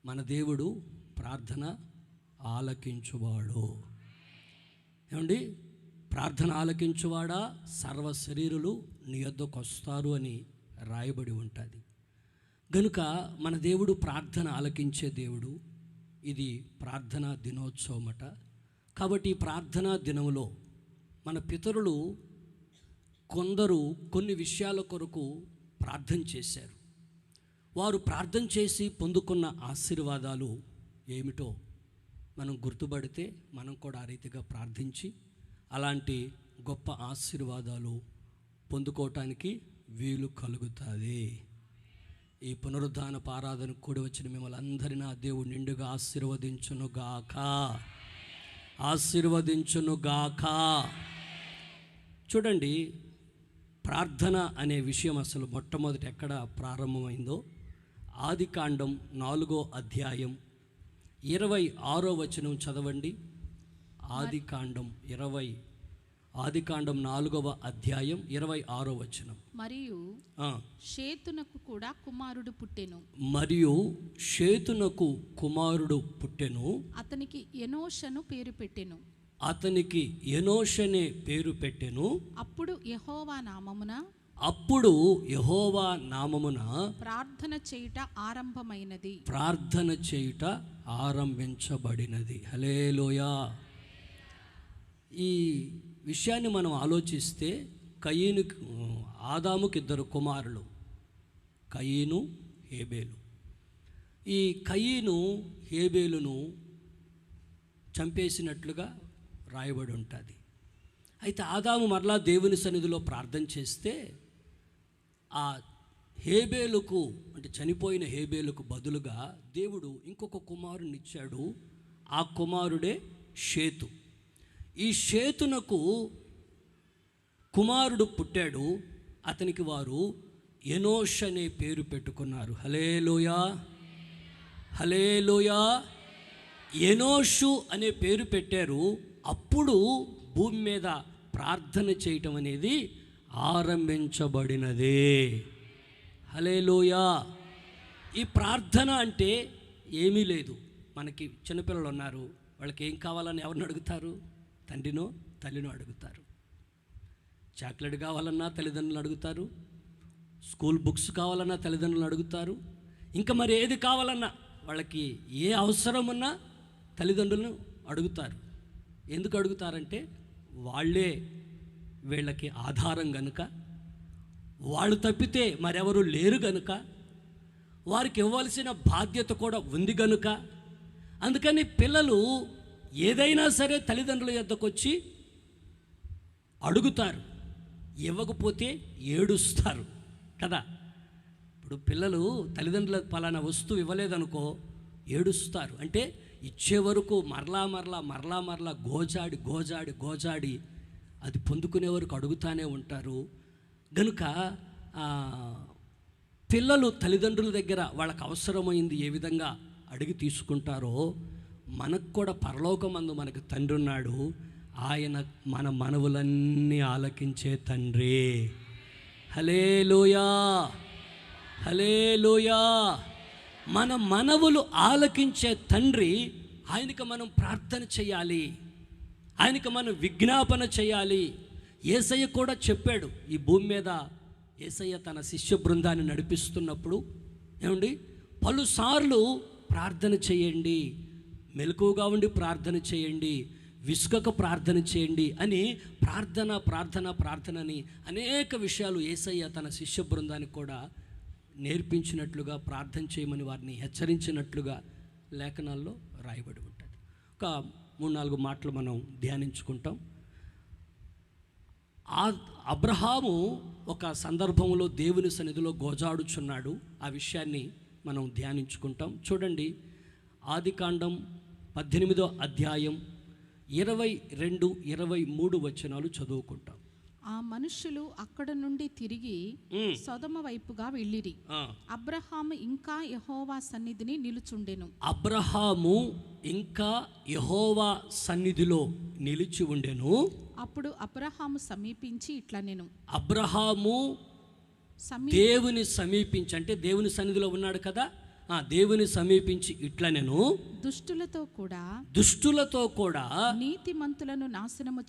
మన దేవుడు ప్రార్థన ఆలకించువాడు. ఏమండి, ప్రార్థన ఆలకించువాడా సర్వ శరీరులు నీ యొద్దకు వస్తారు అని రాయబడి ఉంటుంది. గనుక మన దేవుడు ప్రార్థన ఆలకించే దేవుడు. ఇది ప్రార్థనా దినోత్సవమట. కాబట్టి ఈ ప్రార్థనా దినంలో మన పితరులు కొందరు కొన్ని విషయాల కొరకు ప్రార్థన చేశారు. వారు ప్రార్థన చేసి పొందుకున్న ఆశీర్వాదాలు ఏమిటో మనం గుర్తుపడితే మనం కూడా ఆ రీతిగా ప్రార్థించి అలాంటి గొప్ప ఆశీర్వాదాలు పొందుకోవటానికి వీలు కలుగుతుంది. ఈ పునరుద్ధాన ఆరాధనకు కూడి వచ్చిన మిమ్మల్ని అందరినీ ఆ దేవుడు నిండుగా ఆశీర్వదించునుగాక, ఆశీర్వదించునుగాక. చూడండి, ప్రార్థన అనే విషయం అసలు మొట్టమొదటి ఎక్కడ ప్రారంభమైందో ఆదికాండం 4వ అధ్యాయం 26వ వచనం చదవండి. ఆదికాండం 4వ అధ్యాయం 26వ వచనం. మరియు షేతునకు కూడా కుమారుడు పుట్టెను. మరియు షేతునకు కుమారుడు పుట్టెను. అతనికి ఎనోషను పేరు పెట్టెను. అతనికి ఎనోషనే పేరు పెట్టెను. అప్పుడు యెహోవా నామమున ప్రార్థన చేయుట ఆరంభమైనది. ప్రార్థన చేయుట ఆరంభించబడినది. హల్లెలూయా. ఈ విషయాన్ని మనం ఆలోచిస్తే ఆదాముకి 2 కుమారులు, కయీను, హేబేలు. ఈ కయీను హేబేలును చంపేసినట్లుగా రాయబడి ఉంటుంది. అయితే ఆదాము మరలా దేవుని సన్నిధిలో ప్రార్థన చేస్తే ఆ హేబేలుకు, అంటే చనిపోయిన హేబేలుకు బదులుగా దేవుడు ఇంకొక కుమారుని ఇచ్చాడు. ఆ కుమారుడే షేతు. ఈ షేతునకు కుమారుడు పుట్టాడు. అతనికి వారు ఎనోష్ అనే పేరు పెట్టుకున్నారు. హల్లెలూయా, హల్లెలూయా. ఎనోషు అనే పేరు పెట్టారు. అప్పుడు భూమి మీద ప్రార్థన చేయటం అనేది ఆరంభించబడినదే. హల్లెలూయా. ఈ ప్రార్థన అంటే ఏమీ లేదు. మనకి చిన్నపిల్లలు ఉన్నారు, వాళ్ళకి ఏం కావాలని ఎవరిని అడుగుతారు? తండ్రినో తల్లినో అడుగుతారు. చాక్లెట్ కావాలన్నా తల్లిదండ్రులు అడుగుతారు. స్కూల్ బుక్స్ కావాలన్నా తల్లిదండ్రులు అడుగుతారు. ఇంకా మరి ఏది కావాలన్నా, వాళ్ళకి ఏ అవసరం ఉన్నా తల్లిదండ్రులను అడుగుతారు. ఎందుకు అడుగుతారంటే వాళ్ళే వీళ్ళకి ఆధారం గనుక, వాళ్ళు తప్పితే మరెవరు లేరు గనుక, వారికి ఇవ్వాల్సిన బాధ్యత కూడా ఉంది గనుక. అందుకని పిల్లలు ఏదైనా సరే తల్లిదండ్రుల యొద్దకు వచ్చి అడుగుతారు. ఇవ్వకపోతే ఏడుస్తారు కదా. ఇప్పుడు పిల్లలు తల్లిదండ్రులకు పలానా వస్తువు ఇవ్వలేదనుకో ఏడుస్తారు. అంటే ఇచ్చే వరకు మరలా గోజాడి అది పొందుకునే వరకు అడుగుతానే ఉంటారు. గనుక పిల్లలు తల్లిదండ్రుల దగ్గర వాళ్ళకు అవసరమైంది ఏ విధంగా అడిగి తీసుకుంటారో, మనకు కూడా పరలోకమందు మనకు తండ్రి ఉన్నాడు. ఆయన మన మనవులన్నీ ఆలకించే తండ్రి. హల్లెలూయా, హల్లెలూయా. మన మనవులు ఆలకించే తండ్రి. ఆయనకి మనం ప్రార్థన చేయాలి, ఆయనకి మనం విజ్ఞాపన చేయాలి. యేసయ్య కూడా చెప్పాడు. ఈ భూమి మీద యేసయ్య తన శిష్య బృందాన్ని నడిపిస్తున్నప్పుడు ఏమండి, పలుసార్లు ప్రార్థన చేయండి, మెలకువగా ఉండి ప్రార్థన చేయండి, విసుగక ప్రార్థన చేయండి అని ప్రార్థనని అనేక విషయాలు యేసయ్య తన శిష్య బృందానికి కూడా నేర్పించినట్లుగా, ప్రార్థన చేయమని వారిని హెచ్చరించినట్లుగా లేఖనాల్లో రాయబడి ఉంటుంది. ఒక 3-4 మాటలు మనం ధ్యానించుకుంటాం. అబ్రహాము ఒక సందర్భంలో దేవుని సన్నిధిలో గోజాడుచున్నాడు. ఆ విషయాన్ని మనం ధ్యానించుకుంటాం. చూడండి, ఆదికాండం 18వ అధ్యాయం 22-23 వచనాలు చదువుకుంటాం. ఆ మనుష్యులు అక్కడ నుండి తిరిగి సొదొమ వైపుగా వెళ్ళిరి. అబ్రహాము ఇంకా యెహోవా సన్నిధిని నిలుచుండెను. అబ్రహాము ఇంకా యెహోవా సన్నిధిలో నిలిచి ఉండెను. అప్పుడు అబ్రహాము సమీపించి ఇట్లా నేను అబ్రహాము దేవుని సమీపించి, అంటే దేవుని సన్నిధిలో ఉన్నాడు కదా, దేవుని సమీపించి ఇట్లా నేను దుష్టులతో కూడా నీతిమంతులను నాశనము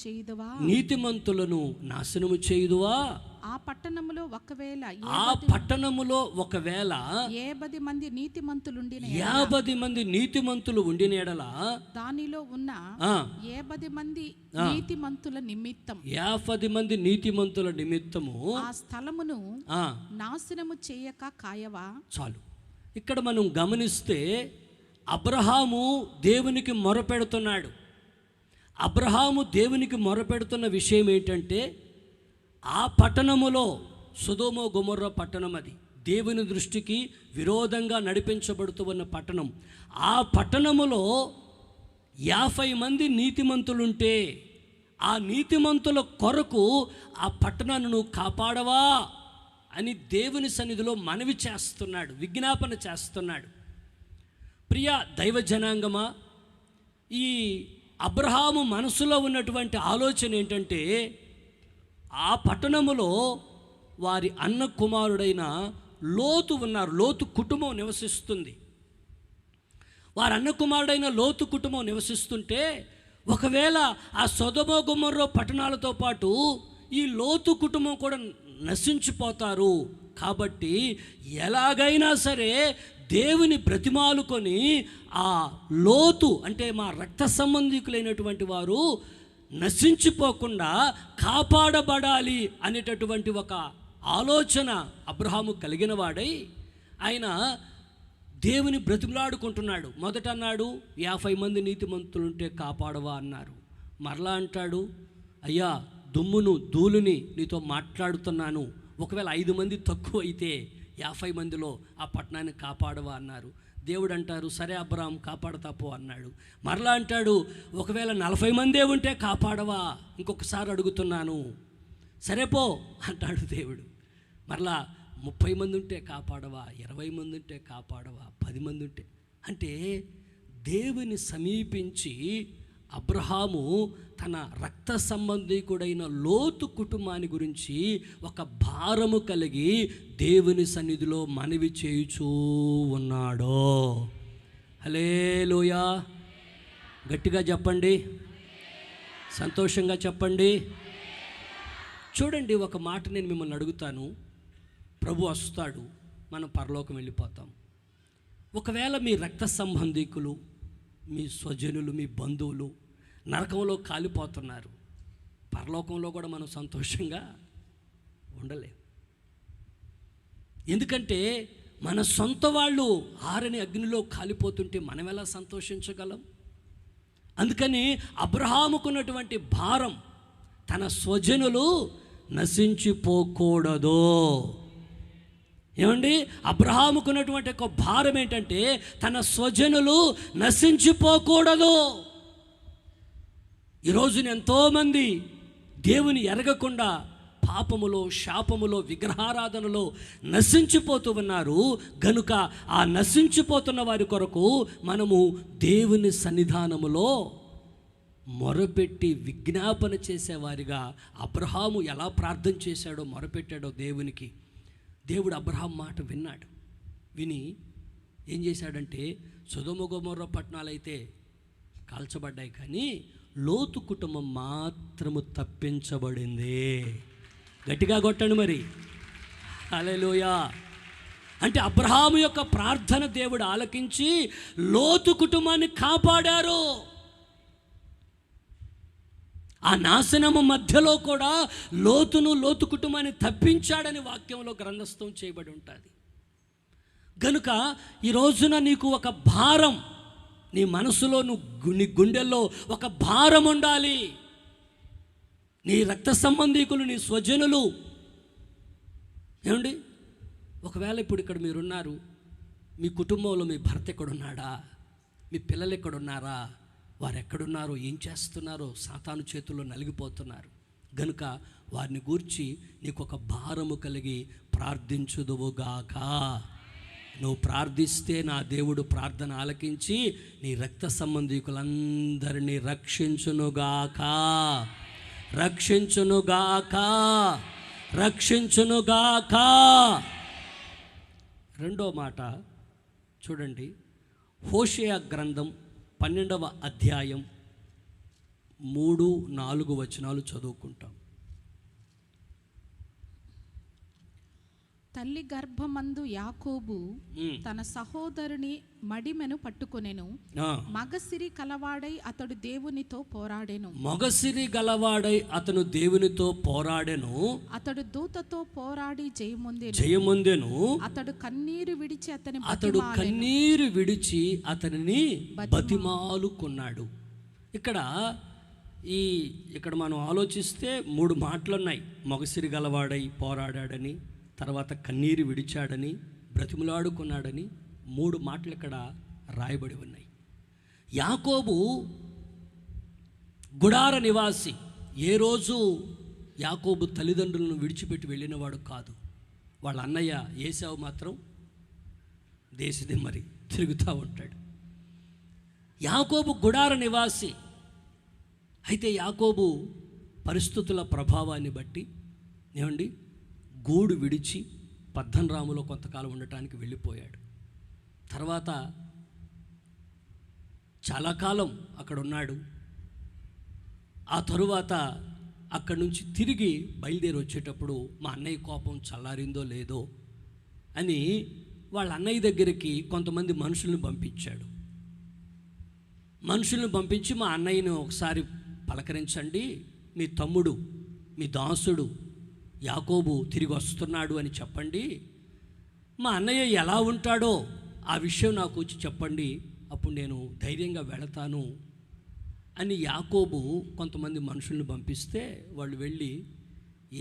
చేయుదువా. ఆ పట్టణములో ఒకవేళ 50 మంది నీతిమంతులు ఉండిన ఎడల దానిలో ఉన్న 50 మంది నీతిమంతుల నిమిత్తము ఆ స్థలమును నాశనము చేయక కాయవా. చాలు. ఇక్కడ మనం గమనిస్తే అబ్రహాము దేవునికి మొరపెడుతున్నాడు. అబ్రహాము దేవునికి మొరపెడుతున్న విషయం ఏంటంటే, ఆ పట్టణములో సొదొమ గొమొర్రా పట్టణం, అది దేవుని దృష్టికి విరోధంగా నడిపించబడుతూ ఉన్న పట్టణం. ఆ పట్టణములో 50 మంది నీతిమంతులుంటే ఆ నీతిమంతుల కొరకు ఆ పట్టణాన్ని నువ్వు కాపాడవా అని దేవుని సన్నిధిలో మనవి చేస్తున్నాడు, విజ్ఞాపన చేస్తున్నాడు. ప్రియ దైవ జనాంగమా, ఈ అబ్రహాము మనసులో ఉన్నటువంటి ఆలోచన ఏంటంటే, ఆ పట్టణములో వారి అన్న కుమారుడైన లోతు ఉన్నారు. లోతు కుటుంబం నివసిస్తుంది. వారి అన్న కుమారుడైన లోతు కుటుంబం నివసిస్తుంటే, ఒకవేళ ఆ సొదొమ గొమొర్రా పట్టణాలతో పాటు ఈ లోతు కుటుంబం కూడా నశించిపోతారు. కాబట్టి ఎలాగైనా సరే దేవుని బ్రతిమాలుకొని ఆ లోతు అంటే మా రక్త సంబంధికులైనటువంటి వారు నశించిపోకుండా కాపాడబడాలి అనేటటువంటి ఒక ఆలోచన అబ్రహాము కలిగిన వాడై ఆయన దేవుని బ్రతిమలాడుకుంటున్నాడు. మొదట అన్నాడు 50 మంది నీతిమంతులుంటే కాపాడవా అన్నారు. మరలా అంటాడు, అయ్యా దుమ్మును ధూళిని నీతో మాట్లాడుతున్నాను, ఒకవేళ 5 మంది తక్కువ అయితే 50 మందిలో ఆ పట్టణాన్ని కాపాడవా అన్నారు. దేవుడు అంటారు, సరే అబ్రహాం కాపాడతాపో అన్నాడు. మరలా అంటాడు, ఒకవేళ 40 మందే ఉంటే కాపాడవా, ఇంకొకసారి అడుగుతున్నాను, సరే పో అంటాడు దేవుడు. మరలా 30 మంది ఉంటే కాపాడవా, 20 మంది ఉంటే కాపాడవా, 10 మంది ఉంటే. అంటే దేవుని సమీపించి అబ్రహాము తన రక్త సంబంధికుడైన లోతు కుటుంబాన్ని గురించి ఒక భారము కలిగి దేవుని సన్నిధిలో మనవి చేయుచూ ఉన్నాడు. హల్లెలూయా. గట్టిగా చెప్పండి, సంతోషంగా చెప్పండి. చూడండి, ఒక మాట నేను మిమ్మల్ని అడుగుతాను. ప్రభు వస్తాడు, మనం పరలోకం వెళ్ళిపోతాం. ఒకవేళ మీ రక్త సంబంధికులు, మీ స్వజనులు, మీ బంధువులు నరకంలో కాలిపోతున్నారు, పరలోకంలో కూడా మనం సంతోషంగా ఉండలేం. ఎందుకంటే మన సొంత వాళ్ళు ఆరని అగ్నిలో కాలిపోతుంటే మనం ఎలా సంతోషించగలం? అందుకని అబ్రహాముకున్నటువంటి భారం, తన స్వజనులు నశించిపోకూడదు. ఏమండి, అబ్రహాముకున్నటువంటి ఒక భారం ఏంటంటే తన స్వజనులు నశించిపోకూడదు. ఈరోజున ఎంతోమంది దేవుని ఎరగకుండా పాపములో, శాపములో, విగ్రహారాధనలో నశించిపోతూ ఉన్నారు. గనుక ఆ నశించిపోతున్న వారి కొరకు మనము దేవుని సన్నిధానములో మొరపెట్టి విజ్ఞాపన చేసేవారిగా అబ్రహాము ఎలా ప్రార్థన చేశాడో, మొరపెట్టాడో దేవునికి. దేవుడు అబ్రహాం మాట విన్నాడు. విని ఏం చేశాడంటే, సొదొమ గొమొర్రా పట్టణాలైతే కాల్చబడ్డాయి, కానీ లోతు కుటుంబం మాత్రము తప్పించబడింది. గట్టిగా కొట్టండి మరి, హల్లెలూయా. అంటే అబ్రహాము యొక్క ప్రార్థన దేవుడు ఆలకించి లోతు కుటుంబాన్ని కాపాడారు. ఆ నాశనము మధ్యలో కూడా లోతు కుటుంబాన్ని తప్పించాడని వాక్యంలో గ్రంథస్థం చేయబడి ఉంటుంది. గనుక ఈ రోజున నీకు ఒక భారం, నీ మనసులో, నీ గుండెల్లో ఒక భారం ఉండాలి. నీ రక్త సంబంధికులు, నీ స్వజనులు. ఏమండి, ఒకవేళ ఇప్పుడు ఇక్కడ మీరున్నారు, మీ కుటుంబంలో మీ భర్త ఎక్కడున్నాడా, మీ పిల్లలు ఎక్కడున్నారా, వారు ఎక్కడున్నారో, ఏం చేస్తున్నారో, సాతాను చేతుల్లో నలిగిపోతున్నారు. గనుక వారిని గూర్చి నీకు ఒక భారము కలిగి ప్రార్థించుదువుగాక. నువ్వు ప్రార్థిస్తే నా దేవుడు ప్రార్థన ఆలకించి నీ రక్త సంబంధికులందరినీ రక్షించునుగాక, రక్షించునుగాక, రక్షించునుగాక. రెండో మాట చూడండి, హోషేయ గ్రంథం 12వ అధ్యాయం 3-4 వచనాలు చదువుకుంటాం. తల్లి గర్భమందు యాకోబు తన సహోదరుని మడిమెను పట్టుకొనెను. మగసిరి కలవాడై అతడు దేవునితో పోరాడెను. మగసిరి గలవాడై అతను దేవునితో పోరాడెను. అతడు దూతతో పోరాడి జయమొందెను. అతడు కన్నీరు విడిచి అతనిని బతిమాలుకున్నాడు. ఇక్కడ మనం ఆలోచిస్తే 3 మాటలు ఉన్నాయి. మగసిరి గలవాడై పోరాడాడని, తర్వాత కన్నీరు విడిచాడని, బ్రతిమలాడుకున్నాడని 3 మాటలు ఇక్కడ రాయబడి ఉన్నాయి. యాకోబు గుడార నివాసి. ఏ రోజు యాకోబు తల్లిదండ్రులను విడిచిపెట్టి వెళ్ళినవాడు కాదు. వాళ్ళ అన్నయ్య ఏశావు మాత్రం దేశదిమ్మరి తిరుగుతూ ఉంటాడు. యాకోబు గుడార నివాసి. అయితే యాకోబు పరిస్థితుల ప్రభావాన్ని బట్టి ఏమండి గూడు విడిచి పద్దన్రాములో కొంతకాలం ఉండటానికి వెళ్ళిపోయాడు. తర్వాత చాలా కాలం అక్కడ ఉన్నాడు. ఆ తరువాత అక్కడి నుంచి తిరిగి బయలుదేరి వచ్చేటప్పుడు మా అన్నయ్య కోపం చల్లారిందో లేదో అని వాళ్ళ అన్నయ్య దగ్గరికి కొంతమంది మనుషుల్ని పంపించాడు. మనుషుల్ని పంపించి మా అన్నయ్యను ఒకసారి పలకరించండి, మీ తమ్ముడు, మీ దాసుడు యాకోబు తిరిగి వస్తున్నాడు అని చెప్పండి. మా అన్నయ్య ఎలా ఉంటాడో ఆ విషయం నాకు వచ్చి చెప్పండి, అప్పుడు నేను ధైర్యంగా వెళతాను అని యాకోబు కొంతమంది మనుషుల్ని పంపిస్తే వాళ్ళు వెళ్ళి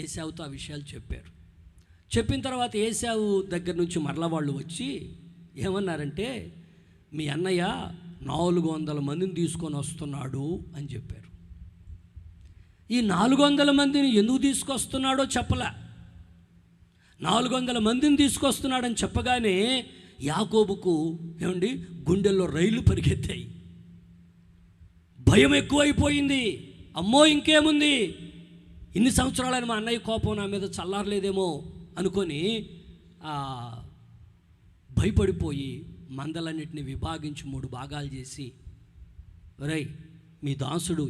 ఏశావుతో ఆ విషయాలు చెప్పారు. చెప్పిన తర్వాత ఏశావు దగ్గర నుంచి మరలా వాళ్ళు వచ్చి ఏమన్నారంటే, మీ అన్నయ్య 400 మందిని తీసుకొని వస్తున్నాడు అని చెప్పారు. ఈ 400 మందిని ఎందుకు తీసుకొస్తున్నాడో చెప్పలే. 400 మందిని తీసుకొస్తున్నాడని చెప్పగానే యాకోబుకు ఏమండి గుండెల్లో రైళ్లు పరిగెత్తాయి. భయం ఎక్కువైపోయింది. అమ్మో ఇంకేముంది, ఇన్ని సంవత్సరాలని మా అన్నయ్య కోపం నా మీద చల్లారలేదేమో అనుకొని భయపడిపోయి మందలన్నిటిని విభాగించి 3 భాగాలు చేసి, ఒరేయ్ మీ దాసుడు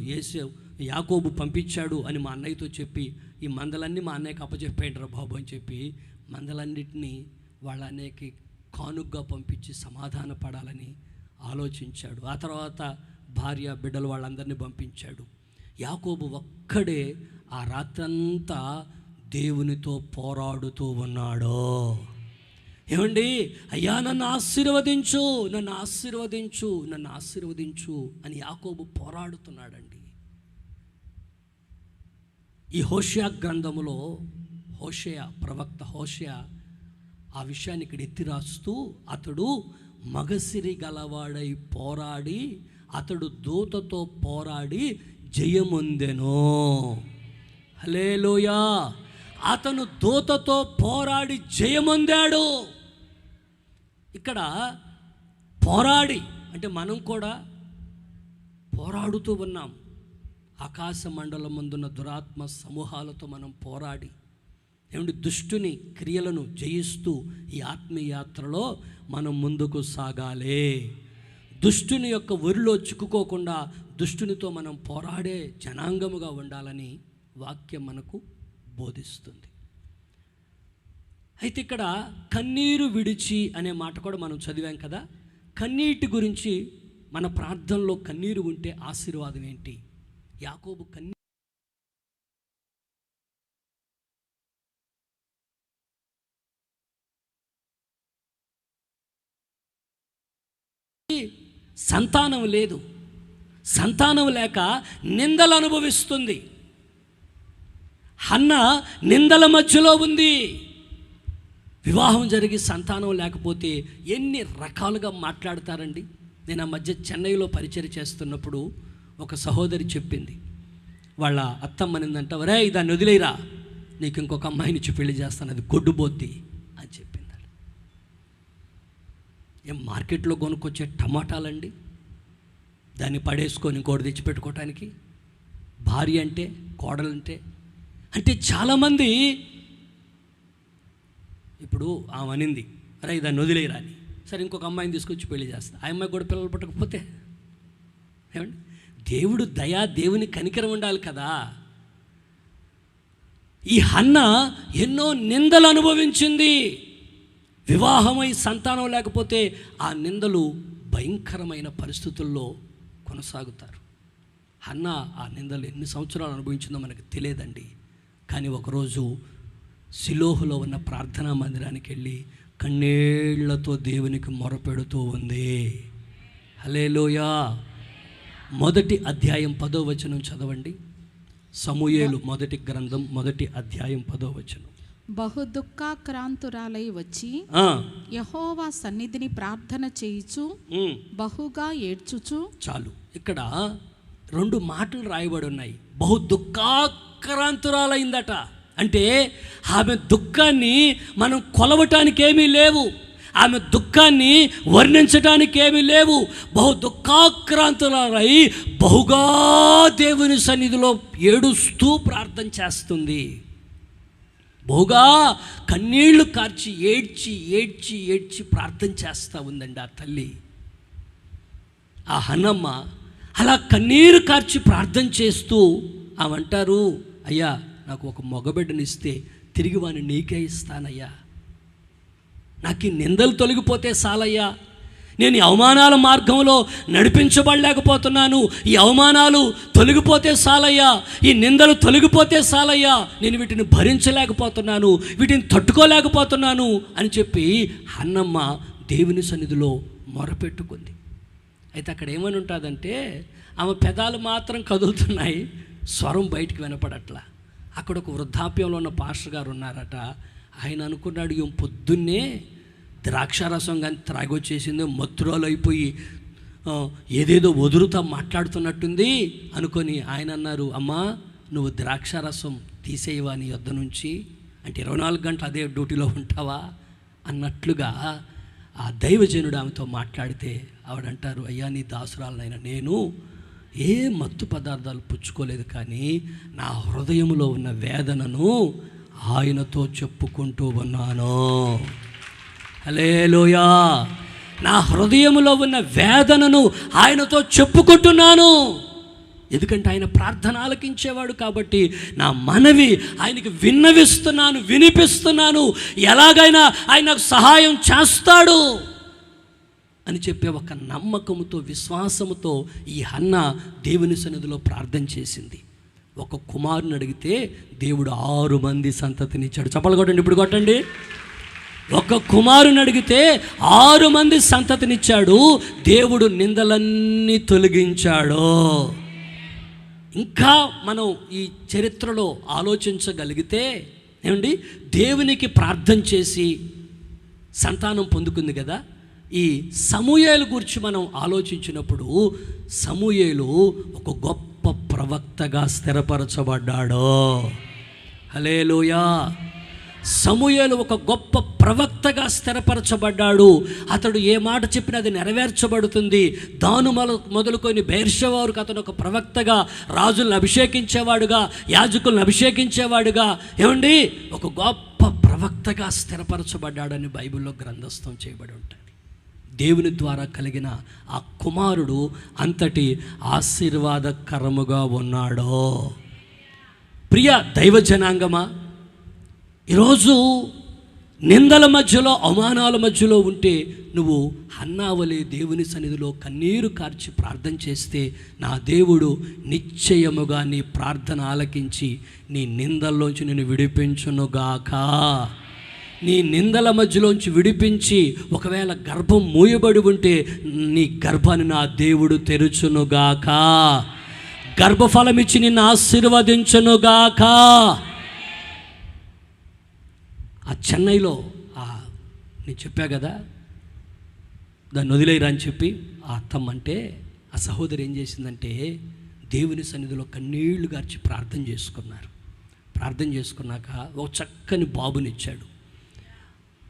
యాకోబు పంపించాడు అని మా అన్నయ్యతో చెప్పి ఈ మందలన్నీ మా అన్నయ్యకి అప్పచెప్పేయండి రా బాబు అని చెప్పి మందలన్నిటినీ వాళ్ళ అన్నయ్యకి కానుగ్గా పంపించి సమాధాన పడాలని ఆలోచించాడు. ఆ తర్వాత భార్య బిడ్డలు వాళ్ళందరినీ పంపించాడు. యాకోబు ఒక్కడే ఆ రాత్రంతా దేవునితో పోరాడుతూ ఉన్నాడు. ఏమండి, అయ్యా నన్ను ఆశీర్వదించు, నన్ను ఆశీర్వదించు, నన్ను ఆశీర్వదించు అని యాకోబు పోరాడుతున్నాడండి. ఈ హోషేయ గ్రంథములో ప్రవక్త హోషేయ ఆ విషయాన్ని ఇక్కడ ఎత్తి రాస్తూ, అతడు మగసిరి గలవాడై పోరాడి అతడు దూతతో పోరాడి జయమొందెను. హల్లెలూయా. అతను దూతతో పోరాడి జయమొందాడు. ఇక్కడ పోరాడి అంటే మనం కూడా పోరాడుతూ ఉన్నాం. ఆకాశ మండలం ముందున్న దురాత్మ సమూహాలతో మనం పోరాడి ఏమంటే దుష్టుని క్రియలను జయిస్తూ ఈ ఆత్మీయ యాత్రలో మనం ముందుకు సాగాలి. దుష్టుని యొక్క ఒరిలో చిక్కుకోకుండా దుష్టునితో మనం పోరాడే జనాంగముగా ఉండాలని వాక్యం మనకు బోధిస్తుంది. అయితే ఇక్కడ కన్నీరు విడిచి అనే మాట కూడా మనం చదివాం కదా. కన్నీటి గురించి మన ప్రార్థనలో కన్నీరు ఉంటే ఆశీర్వాదం ఏంటి? యాకోబు సంతానం లేదు, సంతానం లేక నిందలు అనుభవిస్తుంది. హన్న నిందల మధ్యలో ఉంది. వివాహం జరిగి సంతానం లేకపోతే ఎన్ని రకాలుగా మాట్లాడతారండి. నేను ఆ మధ్య చెన్నైలో పరిచయం చేస్తున్నప్పుడు ఒక సహోదరి చెప్పింది, వాళ్ళ అత్తమ్మనిందంట, ఒరే దాన్ని వదిలేరా, నీకు ఇంకొక అమ్మాయినిచ్చి పెళ్లి చేస్తాను, అది గొడ్డుబోద్ది అని చెప్పింది. ఏం మార్కెట్లో కొనుక్కొచ్చే టమాటాలండి, దాన్ని పడేసుకొని ఇంకోటి తెచ్చిపెట్టుకోవటానికి. భార్య అంటే, కోడలంటే అంటే చాలామంది ఇప్పుడు ఆమె అనింది, అరే దాన్ని వదిలేరా అని. సరే ఇంకొక అమ్మాయిని తీసుకొచ్చి పెళ్లి చేస్తా, ఆ అమ్మాయి కూడా పిల్లలు పుట్టకపోతే ఏమండి? దేవుడు దయా, దేవుని కనికరం ఉండాలి కదా. ఈ హన్న ఎన్నో నిందలు అనుభవించింది. వివాహమై సంతానం లేకపోతే ఆ నిందలు భయంకరమైన పరిస్థితుల్లో కొనసాగుతారు. హన్న ఆ నిందలు ఎన్ని సంవత్సరాలు అనుభవించిందో మనకు తెలియదండి. కానీ ఒకరోజు సిలోహులో ఉన్న ప్రార్థనా మందిరానికి వెళ్ళి కన్నీళ్లతో దేవునికి మొరపెడుతూ ఉంది. హల్లెలూయా. 1 అధ్యాయం 10వ వచనం చదవండి. సమూయేలు 1 గ్రంథం 1 అధ్యాయం 10వ వచనం. బహు దుఃఖాక్రాంతురాలై వచ్చి యెహోవా సన్నిధిని ప్రార్థన చేయుచు బహుగా ఏడ్చుచు. చాలు, ఇక్కడ 2 మాటలు రాయబడి ఉన్నాయి. బహు దుఃఖాక్రాంతురాలైందట. అంటే ఆమె దుఃఖాన్ని మనం కొలవటానికి ఏమీ లేవు, ఆమె దుఃఖాన్ని వర్ణించడానికి ఏమీ లేవు. బహు దుఃఖాక్రాంతులై బహుగా దేవుని సన్నిధిలో ఏడుస్తూ ప్రార్థన చేస్తుంది. బహుగా కన్నీళ్లు కార్చి ఏడ్చి ఏడ్చి ఏడ్చి ప్రార్థన చేస్తూ ఉందండి ఆ తల్లి. ఆ హన్నమ్మ అలా కన్నీరు కార్చి ప్రార్థన చేస్తూ ఆమె అంటారు, అయ్యా నాకు ఒక మగబిడ్డనిస్తే తిరిగి వాడిని నీకే ఇస్తానయ్యా. నాకు ఈ నిందలు తొలగిపోతే చాలయ్యా. నేను ఈ అవమానాల మార్గంలో నడిపించబడలేకపోతున్నాను. ఈ అవమానాలు తొలగిపోతే చాలయ్యా, ఈ నిందలు తొలగిపోతే చాలయ్యా. నేను వీటిని భరించలేకపోతున్నాను, వీటిని తట్టుకోలేకపోతున్నాను అని చెప్పి హన్నమ్మ దేవుని సన్నిధిలో మొరపెట్టుకుంది. అయితే అక్కడ ఏమని ఉంటుందంటే ఆమె పెదాలు మాత్రం కదులుతున్నాయి, స్వరం బయటికి వినపడట్లా. అక్కడ ఒక వృద్ధాప్యంలో ఉన్న పాస్టర్ గారు ఉన్నారట. ఆయన అనుకున్నాడు, ఏం పొద్దున్నే ద్రాక్షారసం కానీ త్రాగొచ్చేసిందో మత్తురాలు అయిపోయి ఏదేదో వదురుతా మాట్లాడుతున్నట్టుంది అనుకొని ఆయన అన్నారు, అమ్మా నువ్వు ద్రాక్షారసం తీసేయవా నీ యొద్ద నుంచి, అంటే 24 గంటలు అదే డ్యూటీలో ఉంటావా అన్నట్లుగా ఆ దైవజనుడు ఆమెతో మాట్లాడితే ఆవిడంటారు, అయ్యా నీ దాసురాలనైనా నేను ఏ మత్తు పదార్థాలు పుచ్చుకోలేదు, కానీ నా హృదయంలో ఉన్న వేదనను ఆయనతో చెప్పుకుంటూ ఉన్నాను. హల్లెలూయా. నా హృదయంలో ఉన్న వేదనను ఆయనతో చెప్పుకుంటున్నాను. ఎందుకంటే ఆయన ప్రార్థన ఆలకించేవాడు కాబట్టి నా మనవి ఆయనకి విన్నవిస్తున్నాను, వినిపిస్తున్నాను. ఎలాగైనా ఆయన నాకు సహాయం చేస్తాడు అని చెప్పే ఒక నమ్మకంతో, విశ్వాసముతో ఈ హన్న దేవుని సన్నిధిలో ప్రార్థన చేసింది. ఒక కుమారుని అడిగితే దేవుడు 6 మంది సంతతినిచ్చాడు. చప్పలు కొట్టండి, ఇప్పుడు కొట్టండి. ఒక కుమారుని అడిగితే 6 మంది సంతతినిచ్చాడు. దేవుడు నిందలన్నీ తొలగించాడు. ఇంకా మనం ఈ చరిత్రలో ఆలోచించగలిగితే ఏమండి, దేవునికి ప్రార్థన చేసి సంతానం పొందుకుంది కదా. ఈ సమూయేలు గురించి మనం ఆలోచించినప్పుడు సమూయేలు ఒక గొప్ప ప్రవక్తగా స్థిరపరచబడ్డాడు. హల్లెలూయా. సమూయేలు ఒక గొప్ప ప్రవక్తగా స్థిరపరచబడ్డాడు. అతడు ఏ మాట చెప్పినా అది నెరవేర్చబడుతుంది. దాను మొదలుకొని బెర్షెబా వరకు అతను ఒక ప్రవక్తగా, రాజులను అభిషేకించేవాడుగా, యాజకులను అభిషేకించేవాడుగా, ఏమండి ఒక గొప్ప ప్రవక్తగా స్థిరపరచబడ్డాడని బైబిల్లో గ్రంథస్థం చేయబడి ఉంటుంది. దేవుని ద్వారా కలిగిన ఆ కుమారుడు అంతటి ఆశీర్వాదకరముగా ఉన్నాడు. ప్రియ దైవ జనాంగమా, ఈరోజు నిందల మధ్యలో, అవమానాల మధ్యలో ఉంటే నువ్వు హన్నావలే దేవుని సన్నిధిలో కన్నీరు కార్చి ప్రార్థన చేస్తే నా దేవుడు నిశ్చయముగా నీ ప్రార్థన ఆలకించి నీ నిందల్లోంచి నేను విడిపించునుగాక. నీ నిందల మధ్యలోంచి విడిపించి, ఒకవేళ గర్భం మూయబడి ఉంటే నీ గర్భాన్ని నా దేవుడు తెరుచునుగాక. గర్భఫలమిచ్చి నిన్ను ఆశీర్వదించునుగాక. ఆ చెన్నైలో నేను చెప్పా కదా, దాన్ని వదిలేయరా అని చెప్పి ఆ అత్తమ్మ అంటే, ఆ సహోదరి ఏం చేసిందంటే దేవుని సన్నిధిలో కన్నీళ్లు గార్చి ప్రార్థన చేసుకున్నారు. ప్రార్థన చేసుకున్నాక ఒక చక్కని బాబునిచ్చాడు.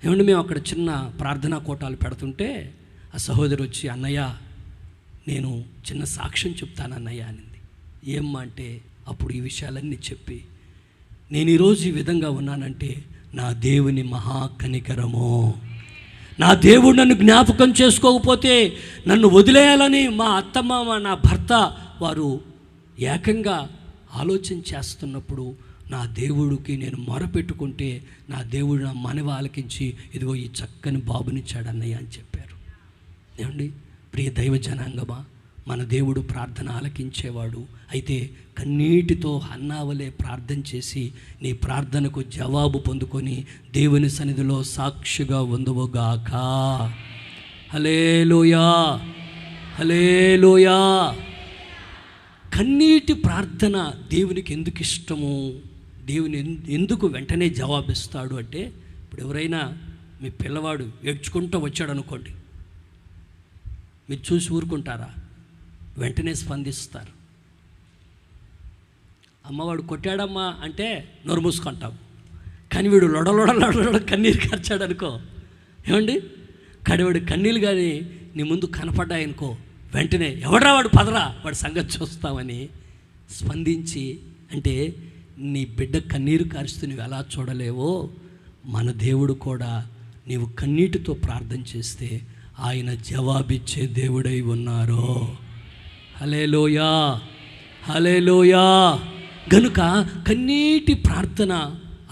ఏమంటే మేము అక్కడ చిన్న ప్రార్థనా కోటాలు పెడుతుంటే ఆ సహోదరి వచ్చి, అన్నయ్య నేను చిన్న సాక్ష్యం చెప్తాను అన్నయ్య అనింది. ఏమ్మా అంటే అప్పుడు ఈ విషయాలన్నీ చెప్పి, నేను ఈరోజు ఈ విధంగా ఉన్నానంటే నా దేవుని మహాకనికరము, నా దేవుడు నన్ను జ్ఞాపకం చేసుకోకపోతే నన్ను వదిలేయాలని మా అత్తమ్మ నా భర్త వారు ఏకంగా ఆలోచన చేస్తున్నప్పుడు నా దేవుడికి నేను మొరపెట్టుకుంటే నా దేవుడు నా మనవి ఆలకించి ఇదిగో ఈ చక్కని బాబునిచ్చాడు అన్నయ్య అని చెప్పారు. ఏమండి ప్రియ దైవ జనాంగమా, మన దేవుడు ప్రార్థన ఆలకించేవాడు. అయితే కన్నీటితో హన్నావలే ప్రార్థన చేసి నీ ప్రార్థనకు జవాబు పొందుకొని దేవుని సన్నిధిలో సాక్షిగా ఉందువుగాక. హల్లెలూయా, హల్లెలూయా. కన్నీటి ప్రార్థన దేవునికి ఎందుకు ఇష్టము, దేవుని ఎందుకు వెంటనే జవాబిస్తాడు అంటే, ఇప్పుడు ఎవరైనా మీ పిల్లవాడు ఏడ్చుకుంటూ వచ్చాడు అనుకోండి, మీరు చూసి ఊరుకుంటారా? వెంటనే స్పందిస్తారు. అమ్మవాడు కొట్టాడమ్మా అంటే నోరు మూసుకుంటావు. కానీ వీడు లొడలొడ కన్నీరు కార్చాడు అనుకో, ఏమండి కడివాడు కన్నీళ్ళు కానీ నీ ముందు కనపడ్డాయనుకో, వెంటనే ఎవడరా వాడు, పదరా వాడి సంగతి చూస్తామని స్పందించి, అంటే నీ బిడ్డ కన్నీరు కారుస్తూ నువ్వు ఎలా చూడలేవో మన దేవుడు కూడా నీవు కన్నీటితో ప్రార్థన చేస్తే ఆయన జవాబిచ్చే దేవుడై ఉన్నారు. హల్లెలూయా, హల్లెలూయా. గనుక కన్నీటి ప్రార్థన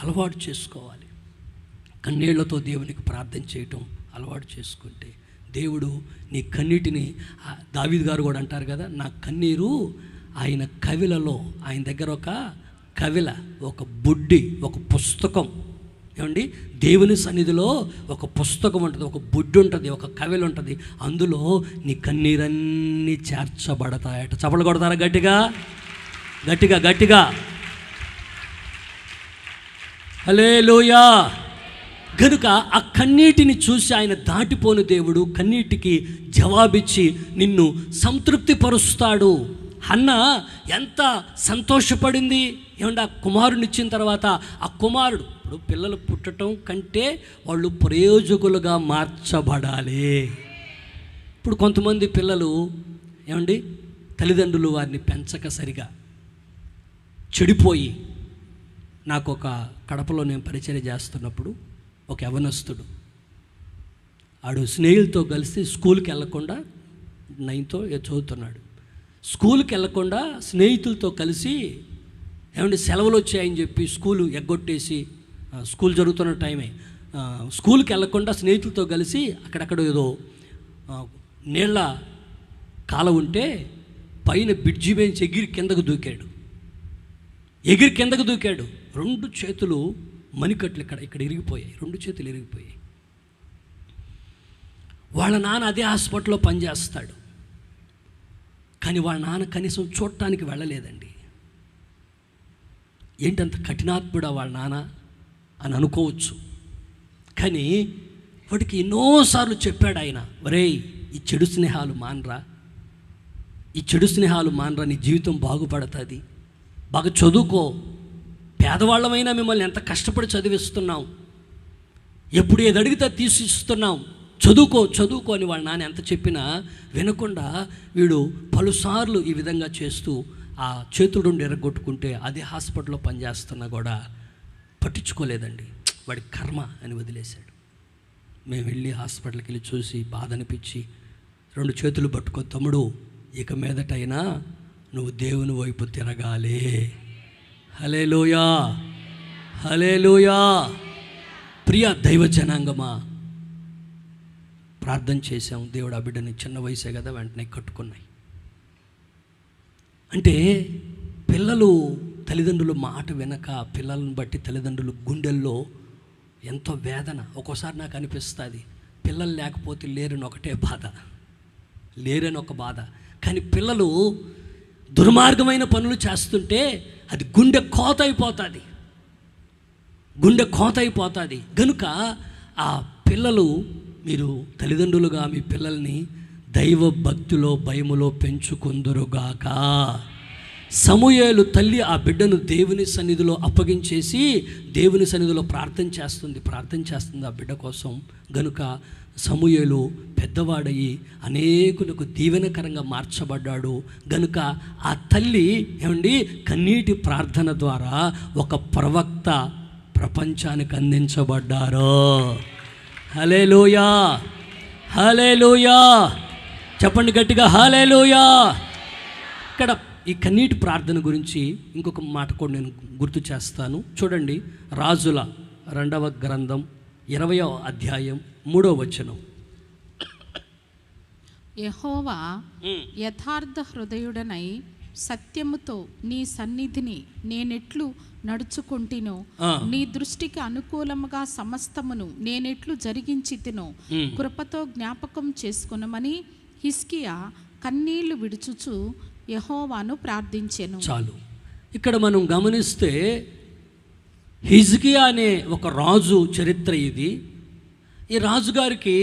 అలవాటు చేసుకోవాలి. కన్నీళ్లతో దేవునికి ప్రార్థన చేయటం అలవాటు చేసుకుంటే దేవుడు నీ కన్నీటిని, దావీదు గారు కూడా అంటారు కదా, నా కన్నీరు ఆయన కవిలలో, ఆయన దగ్గర ఒక కవిల, ఒక బుడ్డి, ఒక పుస్తకం, ఏమండి దేవుని సన్నిధిలో ఒక పుస్తకం ఉంటుంది, ఒక బుడ్డి ఉంటుంది, ఒక కవిల ఉంటుంది, అందులో నీ కన్నీరన్నీ చేర్చబడతాయట. చప్పట్లు కొడతారా గట్టిగా గట్టిగా గట్టిగా? హల్లెలూయా. గనుక ఆ కన్నీటిని చూసి ఆయన దాటిపోని దేవుడు కన్నీటికి జవాబిచ్చి నిన్ను సంతృప్తి పరుస్తాడు. హన్నా ఎంత సంతోషపడింది ఏమంటే, ఆ కుమారుని ఇచ్చిన తర్వాత ఆ కుమారుడు, ఇప్పుడు పిల్లలు పుట్టడం కంటే వాళ్ళు ప్రయోజకులుగా మార్చబడాలి. ఇప్పుడు కొంతమంది పిల్లలు ఏమండి తల్లిదండ్రులు వారిని పెంచక సరిగా చెడిపోయి, నాకు ఒక కడపలో నేను పరిచయం చేస్తున్నప్పుడు ఒక యవనస్తుడు, ఆడు స్నేహితులతో కలిసి స్కూల్కి వెళ్ళకుండా, 9th చదువుతున్నాడు, స్కూల్కి వెళ్ళకుండా స్నేహితులతో కలిసి ఏమంటే సెలవులు వచ్చాయని చెప్పి స్కూలు ఎగ్గొట్టేసి, స్కూల్ జరుగుతున్న టైమే, స్కూల్కి వెళ్ళకుండా స్నేహితులతో కలిసి అక్కడక్కడ ఏదో నీళ్ళ కాల ఉంటే పైన బ్రిడ్జి మీద ఎగిరి కిందకు దూకాడు. 2 చేతులు మణికట్లు ఇక్కడ ఇరిగిపోయాయి, 2 చేతులు ఇరిగిపోయాయి. వాళ్ళ నాన్న అదే హాస్పిటల్లో పనిచేస్తాడు, కానీ వాళ్ళ నాన్న కనీసం చూడటానికి వెళ్ళలేదండి. ఏంటంత కఠినాత్ముడా వాళ్ళ నాన్న అని అనుకోవచ్చు, కానీ వాడికి ఎన్నోసార్లు చెప్పాడు ఆయన, ఒరేయ్ ఈ చెడు స్నేహాలు మానరా, నీ జీవితం బాగుపడుతుంది, బాగా చదువుకో, పేదవాళ్ళమైనా మిమ్మల్ని ఎంత కష్టపడి చదివిస్తున్నాం, ఎప్పుడు ఏది అడిగితే తీసిస్తున్నాం, చదువుకో అని వాళ్ళ నాన్న ఎంత చెప్పినా వినకుండా వీడు పలుసార్లు ఈ విధంగా చేస్తూ ఆ చేతుడు ఎరగొట్టుకుంటే అదే హాస్పిటల్లో పనిచేస్తున్నా కూడా పట్టించుకోలేదండి. వాడి కర్మ అని వదిలేశాడు. మేము వెళ్ళి హాస్పిటల్కి వెళ్ళి చూసి బాధ అనిపించి 2 చేతులు పట్టుకో తమ్ముడు, ఇక మీదటైనా నువ్వు దేవుని వైపు తిరగాలి. హల్లెలూయా, హల్లెలూయా. ప్రియ దైవ జనాంగమా, ప్రార్థన చేశాం, దేవుడు ఆ బిడ్డని చిన్న వయసే కదా వెంటనే కట్టుకున్నాయి. అంటే పిల్లలు తల్లిదండ్రులు మాట వినక, పిల్లలను బట్టి తల్లిదండ్రులు గుండెల్లో ఎంతో వేదన. ఒక్కోసారి నాకు అనిపిస్తుంది, పిల్లలు లేకపోతే లేరని ఒక బాధ, కానీ పిల్లలు దుర్మార్గమైన పనులు చేస్తుంటే అది గుండె కోత అయిపోతుంది. గనుక ఆ పిల్లలు, మీరు తల్లిదండ్రులుగా మీ పిల్లల్ని దైవ భక్తిలో భయములో పెంచుకుందురుగాక. సమూయేలు తల్లి ఆ బిడ్డను దేవుని సన్నిధిలో అప్పగించేసి దేవుని సన్నిధిలో ప్రార్థన చేస్తుంది ఆ బిడ్డ కోసం. గనుక సమూయేలు పెద్దవాడయి అనేకులకు దీవెనకరంగా మార్చబడ్డాడు. గనుక ఆ తల్లి ఏమండి కన్నీటి ప్రార్థన ద్వారా ఒక ప్రవక్త ప్రపంచానికి అందించబడ్డారు. హల్లెలూయా, హల్లెలూయా. చెప్పండి గట్టిగా, హల్లెలూయా. ఇక్కడ ఈ కన్నీటి ప్రార్థన గురించి ఇంకొక మాట కూడా నేను గుర్తు చేస్తాను. చూడండి, రాజుల 2వ గ్రంథం 20వ అధ్యాయం 3వ వచనం. యెహోవా యథార్థ హృదయుడనై సత్యముతో నీ సన్నిధిని నేనెట్లు నడుచుకుంటినో, నీ దృష్టికి అనుకూలముగా సమస్తమును నేనెట్లు జరిగించితినో కృపతో జ్ఞాపకం చేసుకునమని హిజ్కియా కన్నీళ్లు విడుచుచు యెహోవాను ప్రార్థించెను. చాలు. ఇక్కడ మనం గమనిస్తే హిజ్కియా అనే ఒక రాజు చరిత్ర ఇది. ఈ రాజుగారికి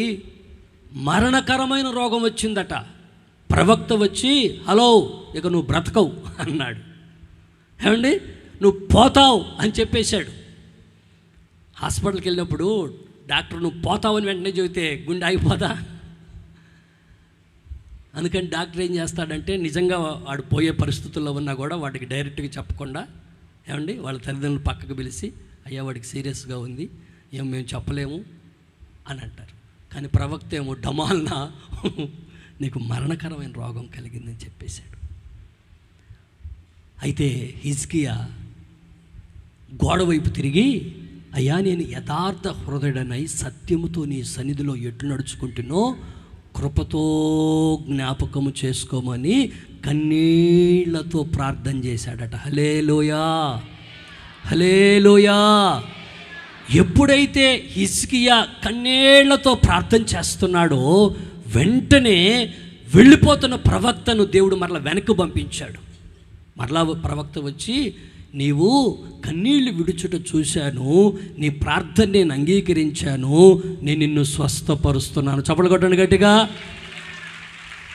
మరణకరమైన రోగం వచ్చిందట. ప్రవక్త వచ్చి, హలో, ఇక నువ్వు బ్రతకవు అన్నాడు. ఏమండి, నువ్వు పోతావు అని చెప్పేశాడు. హాస్పిటల్కి వెళ్ళినప్పుడు డాక్టర్ నువ్వు పోతావు అని వెంటనే చెబితే గుండె ఆగిపోదా? అందుకని డాక్టర్ ఏం చేస్తాడంటే, నిజంగా వాడు పోయే పరిస్థితుల్లో ఉన్నా కూడా వాడికి డైరెక్ట్గా చెప్పకుండా, ఏమండి, వాళ్ళ తల్లిదండ్రులు పక్కకు పిలిచి, అయ్యా వాడికి సీరియస్గా ఉంది, ఏం మేము చెప్పలేము అని అంటారు. కానీ ప్రవక్త ఏమో డమాల్న నీకు మరణకరమైన రోగం కలిగిందని చెప్పేశాడు. అయితే హిజ్కియా గోడ వైపు తిరిగి, అయ్యా నేను యథార్థ హృదయుడనై సత్యముతో నీ సన్నిధిలో ఎట్లు నడుచుకుంటున్నో కృపతో జ్ఞాపకము చేసుకోమని కన్నీళ్లతో ప్రార్థన చేశాడట. హల్లెలూయా, హల్లెలూయా. ఎప్పుడైతే హిజ్కియా కన్నీళ్లతో ప్రార్థన చేస్తున్నాడో వెంటనే వెళ్ళిపోతున్న ప్రవక్తను దేవుడు మరలా వెనక్కి పంపించాడు. మరలా ప్రవక్త వచ్చి, నీవు కన్నీళ్లు విడుచుట చూశాను, నీ ప్రార్థన నేను అంగీకరించాను, నేను నిన్ను స్వస్థపరుస్తున్నాను. చప్పట్లు కొట్టండి గట్టిగా.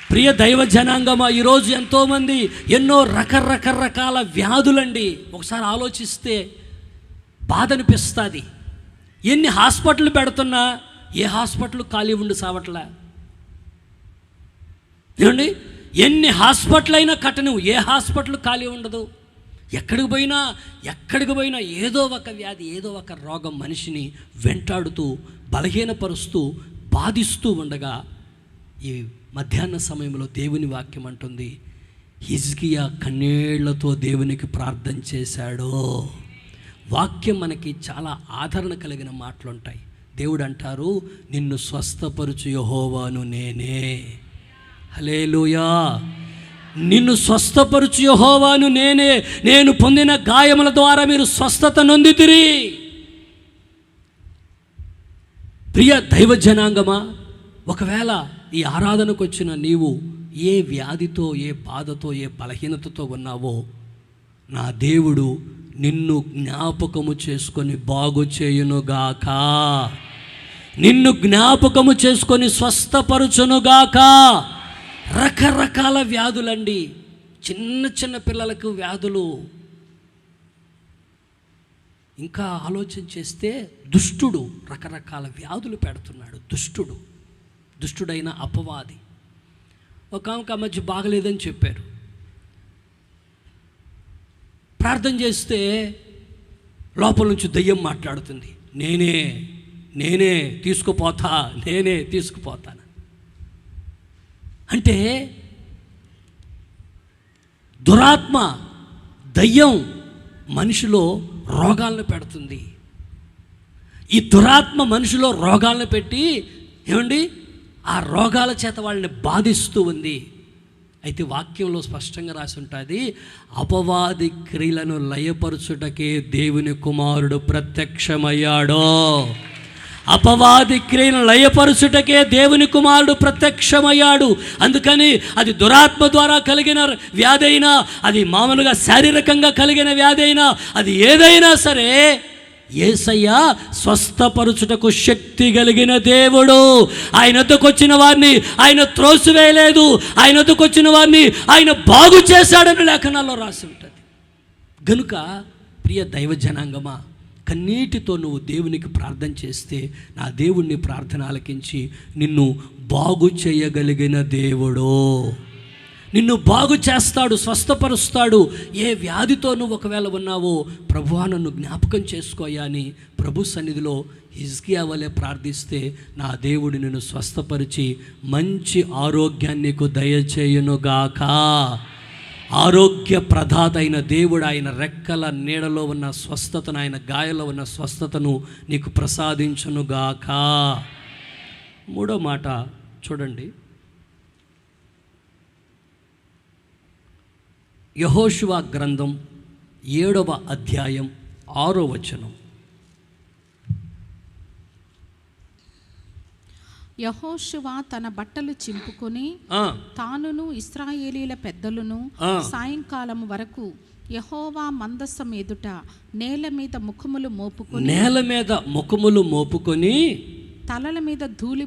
ప్రియ దైవ జనాంగమా, ఈరోజు ఎంతోమంది ఎన్నో రకరకాల వ్యాధులండి. ఒకసారి ఆలోచిస్తే బాధ అనిపిస్తుంది. ఎన్ని హాస్పిటల్ పెడుతున్నా ఏ హాస్పిటల్ ఖాళీ ఉండి సావట్లా? ఏమండి, ఎన్ని హాస్పిటల్ అయినా కట్టను, ఏ హాస్పిటల్ ఖాళీ ఉండదు. ఎక్కడికి పోయినా ఏదో ఒక వ్యాధి, ఏదో ఒక రోగం మనిషిని వెంటాడుతూ బలహీనపరుస్తూ బాధిస్తూ ఉండగా, ఈ మధ్యాహ్న సమయంలో దేవుని వాక్యం అంటుంది, హిజ్కియా కన్నీళ్లతో దేవునికి ప్రార్థన చేశాడు. వాక్యం మనకి చాలా ఆదరణ కలిగిన మాటలు ఉంటాయి. దేవుడు అంటారు, నిన్ను స్వస్థపరుచు యెహోవాను నేనే. హల్లెలూయా. నిన్ను స్వస్థపరుచు యెహోవాను నేనే, నేను పొందిన గాయముల ద్వారా మీరు స్వస్థత నొందితిరి. ప్రియ దైవ జనాంగమా, ఒకవేళ ఈ ఆరాధనకు వచ్చిన నీవు ఏ వ్యాధితో, ఏ బాధతో, ఏ బలహీనతతో ఉన్నావో, నా దేవుడు నిన్ను జ్ఞాపకము చేసుకొని బాగు చేయునుగాక, నిన్ను జ్ఞాపకము చేసుకొని స్వస్థపరుచునుగాక. రకరకాల వ్యాధులండి, చిన్న పిల్లలకు వ్యాధులు. ఇంకా ఆలోచన చేస్తే దుష్టుడు రకరకాల వ్యాధులు పెడుతున్నాడు. దుష్టుడైన అపవాది. ఒక ఆమెకు ఆ మధ్య బాగలేదని చెప్పారు. ప్రార్థన చేస్తే లోపల నుంచి దయ్యం మాట్లాడుతుంది, నేనే తీసుకుపోతాను. అంటే దురాత్మ, దయ్యం మనిషిలో రోగాలను పెడుతుంది. ఈ దురాత్మ మనిషిలో రోగాలను పెట్టి, ఏమండి, ఆ రోగాల చేత వాళ్ళని బాధిస్తూ ఉంది. అయితే వాక్యంలో స్పష్టంగా రాసి ఉంటుంది, అపవాది క్రియలను లయపరచుటకే దేవుని కుమారుడు ప్రత్యక్షమయ్యాడు. అపవాది క్రియను లయపరచుటకే దేవుని కుమారుడు ప్రత్యక్షమయ్యాడు. అందుకని అది దురాత్మ ద్వారా కలిగిన వ్యాధి అయినా, అది మామూలుగా శారీరకంగా కలిగిన వ్యాధి అయినా, అది ఏదైనా సరే, యేసయ్య స్వస్థపరచుటకు శక్తి కలిగిన దేవుడు. ఆయన వద్దకు వచ్చిన వారిని ఆయన త్రోసివేయలేదు, ఆయన వద్దకు వచ్చిన వారిని ఆయన బాగు చేశాడని లేఖనాల్లో రాసి ఉంటుంది. గనుక ప్రియ దైవ జనాంగమా, కన్నీటితో నువ్వు దేవునికి ప్రార్థన చేస్తే నా దేవుణ్ణి ప్రార్థన ఆలకించి నిన్ను బాగు చేయగలిగిన దేవుడు. నిన్ను బాగు చేస్తాడు, స్వస్థపరుస్తాడు. ఏ వ్యాధితో నువ్వు ఒకవేళ ఉన్నావో ప్రభువా నన్ను జ్ఞాపకం చేసుకోయ్యా అని ప్రభు సన్నిధిలో హిజ్కియా వలె ప్రార్థిస్తే నా దేవుడు నిన్ను స్వస్థపరిచి మంచి ఆరోగ్యాన్ని నీకు దయచేయునుగాక. ఆరోగ్య ప్రదాత అయిన దేవుడు ఆయన రెక్కల నీడలో ఉన్న స్వస్థతను, ఆయన గాయలో ఉన్న స్వస్థతను నీకు ప్రసాదించునుగాక. మూడో మాట చూడండి, యెహోషువ గ్రంథం 7వ అధ్యాయం 6వ వచనం. యెహోషువ తన బట్టలు చింపుకొని తానును ఇశ్రాయేలీల పెద్దలను సాయంకాలం వరకు యెహోవా మందసం ఎదుట నేల మీద ముఖములు మోపుకొని తలల మీద ధూళి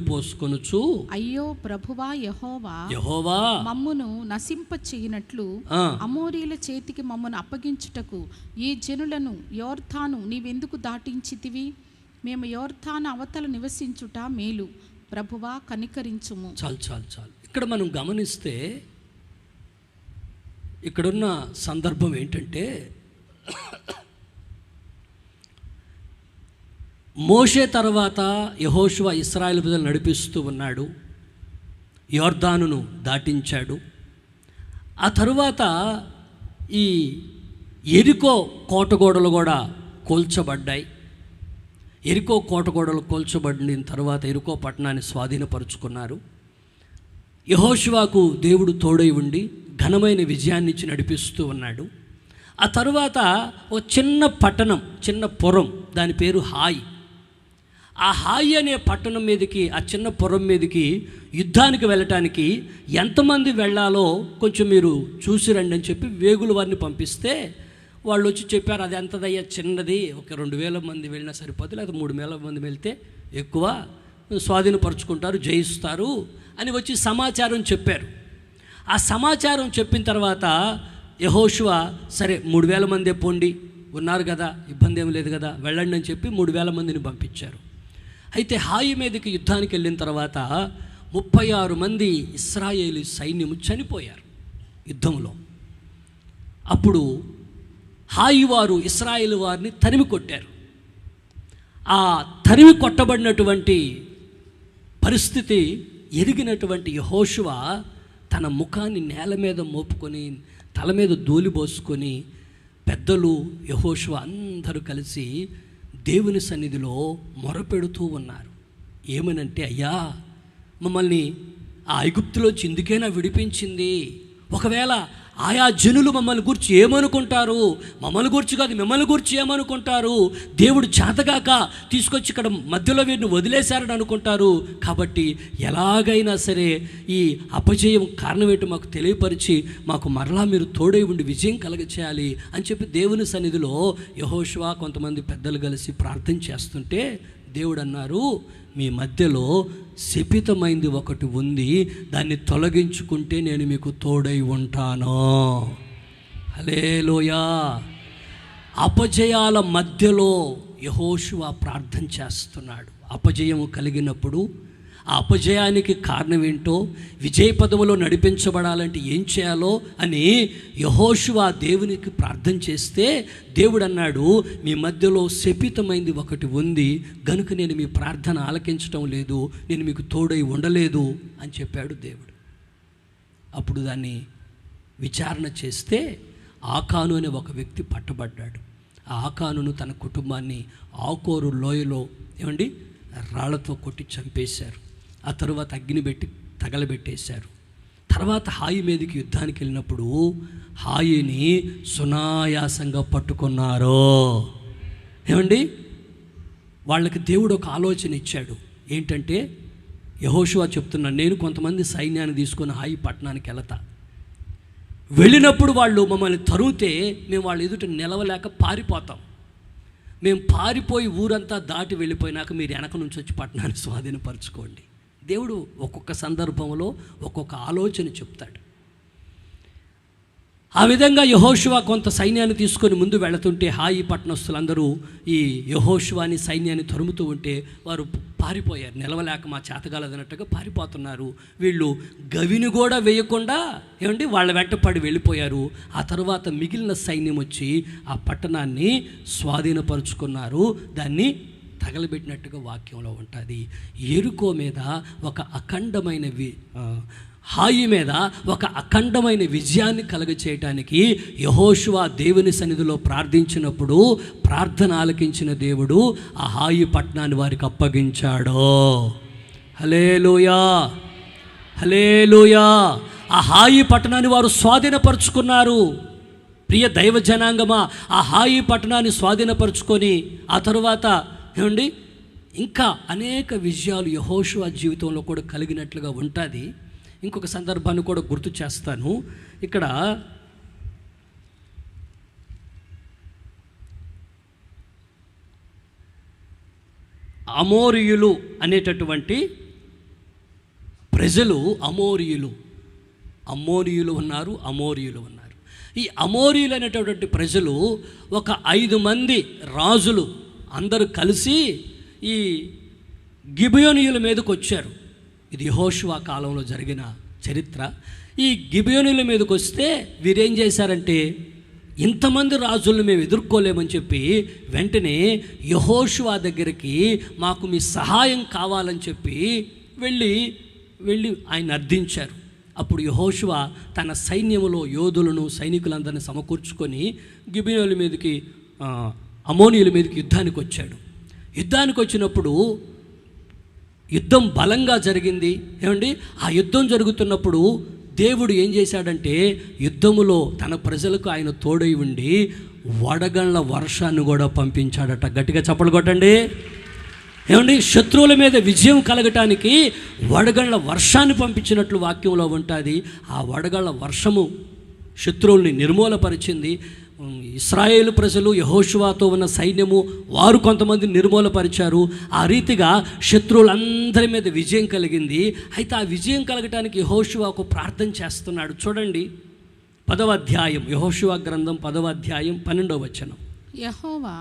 పోసుకొనుచు అయ్యో ప్రభువా యెహోవా మమ్మును నశింప చేయనట్లు అమోరీల చేతికి మమ్మను అప్పగించుటకు ఈ జనులను యోర్దాను నీవెందుకు దాటించితివి? మేము యోర్దాను అవతల నివసించుట మేలు, ప్రభువా కనికరించుము. చాలు. ఇక్కడ మనం గమనిస్తే ఇక్కడున్న సందర్భం ఏంటంటే, మోషే తర్వాత యెహోషువ ఇశ్రాయేలు ప్రజలు నడిపిస్తూ ఉన్నాడు, యోర్దానును దాటించాడు. ఆ తరువాత ఈ ఎరికో కోటగోడలు కూడా కూల్చబడ్డాయి. ఎరికో కోటగోడలు కూల్చబడిన తర్వాత ఎరికో పట్టణాన్ని స్వాధీనపరుచుకున్నారు. యెహోషువకు దేవుడు తోడై ఉండి ఘనమైన విజయాన్ని ఇచ్చి నడిపిస్తూ ఉన్నాడు. ఆ తరువాత ఓ చిన్న పట్టణం, చిన్న పురం, దాని పేరు హాయి. ఆ హాయి అనే పట్టణం మీదకి, ఆ చిన్న పురం మీదకి యుద్ధానికి వెళ్ళటానికి ఎంతమంది వెళ్ళాలో కొంచెం మీరు చూసి రండి అని చెప్పి వేగుల వారిని పంపిస్తే వాళ్ళు వచ్చి చెప్పారు, అది ఎంతదయ్యా చిన్నది, ఒక 2000 మంది వెళ్ళినా సరిపోతుంది, లేదా 3000 మంది వెళ్తే ఎక్కువ స్వాధీనపరుచుకుంటారు, జయిస్తారు అని వచ్చి సమాచారం చెప్పారు. ఆ సమాచారం చెప్పిన తర్వాత యెహోషువ సరే 3000 మందే పోండి, ఉన్నారు కదా, ఇబ్బంది ఏం లేదు కదా, వెళ్ళండి అని చెప్పి 3000 మందిని పంపించారు. అయితే హాయి మీదకి యుద్ధానికి వెళ్ళిన తర్వాత 36 మంది ఇశ్రాయేలీ సైన్యము చనిపోయారు యుద్ధంలో. అప్పుడు హాయి వారు ఇశ్రాయేలు వారిని తరిమి కొట్టారు. ఆ తరిమి కొట్టబడినటువంటి పరిస్థితి ఎరిగినటువంటి యెహోషువ తన ముఖాన్ని నేల మీద మోపుకొని తల మీద ధూళిపోసుకొని పెద్దలు యెహోషువ అందరూ కలిసి దేవుని సన్నిధిలో మొరపెడుతూ ఉన్నారు. ఏమనంటే, అయ్యా మమ్మల్ని ఆ ఐగుప్తులోంచి ఎందుకైనా విడిపించింది, ఒకవేళ ఆయా జనులు మమ్మల్ని గురించి ఏమనుకుంటారు, మమ్మల్ని గురించి కాదు మిమ్మల్ని గురించి ఏమనుకుంటారు, దేవుడు చేతగాక తీసుకొచ్చి ఇక్కడ మధ్యలో వీరిని వదిలేశారని అనుకుంటారు. కాబట్టి ఎలాగైనా సరే ఈ అపజయం కారణం ఏంటో మాకు తెలియపరిచి మాకు మరలా మీరు తోడై ఉండి విజయం కలగచేయాలి అని చెప్పి దేవుని సన్నిధిలో యెహోషువ కొంతమంది పెద్దలు కలిసి ప్రార్థన చేస్తుంటే దేవుడు అన్నారు, మీ మధ్యలో శపితమైంది ఒకటి ఉంది, దాన్ని తొలగించుకుంటే నేను మీకు తోడై ఉంటాను. హల్లెలూయా. అపజయాల మధ్యలో యెహోషువ ప్రార్థన చేస్తున్నాడు. అపజయము కలిగినప్పుడు ఆ అపజయానికి కారణం ఏంటో, విజయ పదములో నడిపించబడాలంటే ఏం చేయాలో అని యెహోషువ దేవునికి ప్రార్థన చేస్తే దేవుడు అన్నాడు, మీ మధ్యలో శపితమైంది ఒకటి ఉంది గనుక నేను మీ ప్రార్థన ఆలకించడం లేదు, నేను మీకు తోడై ఉండలేదు అని చెప్పాడు దేవుడు. అప్పుడు దాన్ని విచారణ చేస్తే ఆకాను అనే ఒక వ్యక్తి పట్టబడ్డాడు. ఆ ఆకానును తన కుటుంబాన్ని ఆకోరు లోయలో రాళ్లతో కొట్టి చంపేశారు. ఆ తరువాత అగ్ని పెట్టి తగలబెట్టేశారు. తర్వాత హాయి మీదకి యుద్ధానికి వెళ్ళినప్పుడు హాయిని సునాయాసంగా పట్టుకున్నారు. వాళ్ళకి దేవుడు ఒక ఆలోచన ఇచ్చాడు. ఏంటంటే, యెహోషువ చెప్తున్నాను, నేను కొంతమంది సైన్యాన్ని తీసుకొని హాయి పట్టణానికి వెళతా, వెళ్ళినప్పుడు వాళ్ళు మమ్మల్ని తరువుతే మేము వాళ్ళ ఎదుట నిలవలేక పారిపోతాం, మేము పారిపోయి ఊరంతా దాటి వెళ్ళిపోయినాక మీరు వెనక నుంచి వచ్చి పట్టణాన్ని స్వాధీనపరచుకోండి. దేవుడు ఒక్కొక్క సందర్భంలో ఒక్కొక్క ఆలోచన చెప్తాడు. ఆ విధంగా యెహోషువ కొంత సైన్యాన్ని తీసుకొని ముందు వెళుతుంటే హాయి పట్టణస్తులందరూ ఈ యెహోషువాని సైన్యాన్ని తరుముతూ ఉంటే వారు పారిపోయారు. నిలవలేక మా చేతగాలదన్నట్టుగా పారిపోతున్నారు. వీళ్ళు గవిని కూడా వేయకుండా వాళ్ళ వెంట పడి వెళ్ళిపోయారు. ఆ తర్వాత మిగిలిన సైన్యం వచ్చి ఆ పట్టణాన్ని స్వాధీనపరుచుకున్నారు. దాన్ని తగలబెట్టినట్టుగా వాక్యంలో ఉంటుంది. యెరికో మీద ఒక అఖండమైన హాయి మీద ఒక అఖండమైన విజయాన్ని కలుగచేయటానికి యెహోషువ దేవుని సన్నిధిలో ప్రార్థించినప్పుడు ప్రార్థన ఆలకించిన దేవుడు ఆ హాయి పట్టణాన్ని వారికి అప్పగించాడు. హల్లెలూయా, హల్లెలూయా. ఆ హాయి పట్టణాన్ని వారు స్వాధీనపరుచుకున్నారు. ప్రియ దైవ జనాంగమా, ఆ హాయి పట్టణాన్ని స్వాధీనపరుచుకొని ఆ తరువాత ఇంకా అనేక విజయాలు యెహోషువ జీవితంలో కూడా కలిగినట్లుగా ఉంటుంది. ఇంకొక సందర్భాన్ని కూడా గుర్తు చేస్తాను. ఇక్కడ అమోరీయులు అనేటటువంటి ప్రజలు, అమోరీయులు ఉన్నారు. ఈ అమోరీయులు అనేటటువంటి ప్రజలు ఒక 5 మంది రాజులు అందరూ కలిసి ఈ గిబియోనీయుల మీదకి వచ్చారు. ఇది యెహోషువ కాలంలో జరిగిన చరిత్ర. ఈ గిబియోనీయుల మీదకి వస్తే వీరేం చేశారంటే, ఇంతమంది రాజులను మేము ఎదుర్కోలేమని చెప్పి వెంటనే యెహోషువ దగ్గరికి మాకు మీ సహాయం కావాలని చెప్పి వెళ్ళి ఆయన అర్థించారు. అప్పుడు యెహోషువ తన సైన్యములో యోధులను సైనికులందరినీ సమకూర్చుకొని గిబియోనీయుల మీదకి, అమోనీయుల మీదకి యుద్ధానికి వచ్చాడు. యుద్ధానికి వచ్చినప్పుడు యుద్ధం బలంగా జరిగింది. ఆ యుద్ధం జరుగుతున్నప్పుడు దేవుడు ఏం చేశాడంటే, యుద్ధములో తన ప్రజలకు ఆయన తోడై ఉండి వడగండ్ల వర్షాన్ని కూడా పంపించాడట. గట్టిగా చప్పలు కొట్టండి. శత్రువుల మీద విజయం కలగటానికి వడగండ్ల వర్షాన్ని పంపించినట్లు వాక్యంలో ఉంటుంది. ఆ వడగండ్ల వర్షము శత్రువుల్ని నిర్మూలపరిచింది. ఇశ్రాయేలు ప్రజలు, యెహోషువతో ఉన్న సైన్యము వారు కొంతమంది నిర్మూలపరిచారు. ఆ రీతిగా శత్రువులందరి మీద విజయం కలిగింది. అయితే ఆ విజయం కలగటానికి యెహోషువ ఒక ప్రార్థన చేస్తున్నాడు. చూడండి 10వ అధ్యాయం, యెహోషువ గ్రంథం 10వ అధ్యాయం 12వ వచనం. యెహోవా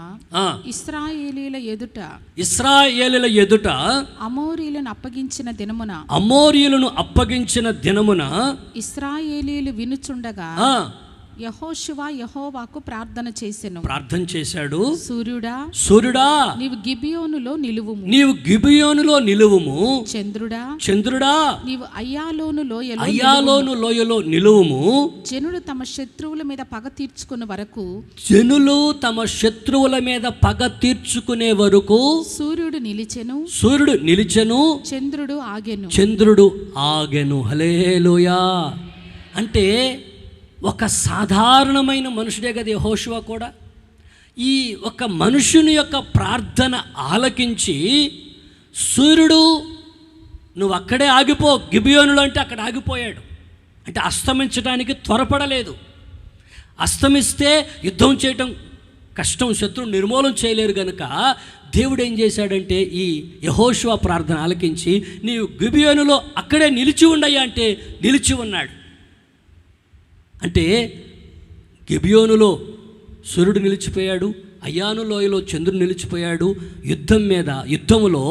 ఇశ్రాయేలీయుల ఎదుట అమోరీయులను అప్పగించిన దినమున ఇశ్రాయేలీయులు వినుచుండగా యెహోషువ యెహోవాకు ప్రార్థన చేశాడు. సూర్యుడా నీవు గిబియోనులో నిలువుము. చంద్రుడా నీవు అయ్యాలోను లోయలో నిలువుము. జనులు తమ శత్రువుల మీద పగ తీర్చుకునే వరకు సూర్యుడు నిలిచెను. చంద్రుడు ఆగెను. హల్లెలూయా. అంటే ఒక సాధారణమైన మనుషుడే కదా యెహోషువ కూడా. ఈ ఒక మనుషుని యొక్క ప్రార్థన ఆలకించి, సూర్యుడు నువ్వు అక్కడే ఆగిపో గిబియోనులో అంటే అక్కడ ఆగిపోయాడు. అంటే అస్తమించడానికి త్వరపడలేదు. అస్తమిస్తే యుద్ధం చేయటం కష్టం, శత్రువు నిర్మూలన చేయలేరు కనుక దేవుడు ఏం చేశాడంటే ఈ యెహోషువ ప్రార్థన ఆలకించి, నీవు గిబియోనులో అక్కడే నిలిచి ఉండయ్యా అంటే నిలిచి ఉన్నాడు. అంటే గిబియోనులో సూర్యుడు నిలిచిపోయాడు, అయ్యాను లోయలో చంద్రుడు నిలిచిపోయాడు. యుద్ధములో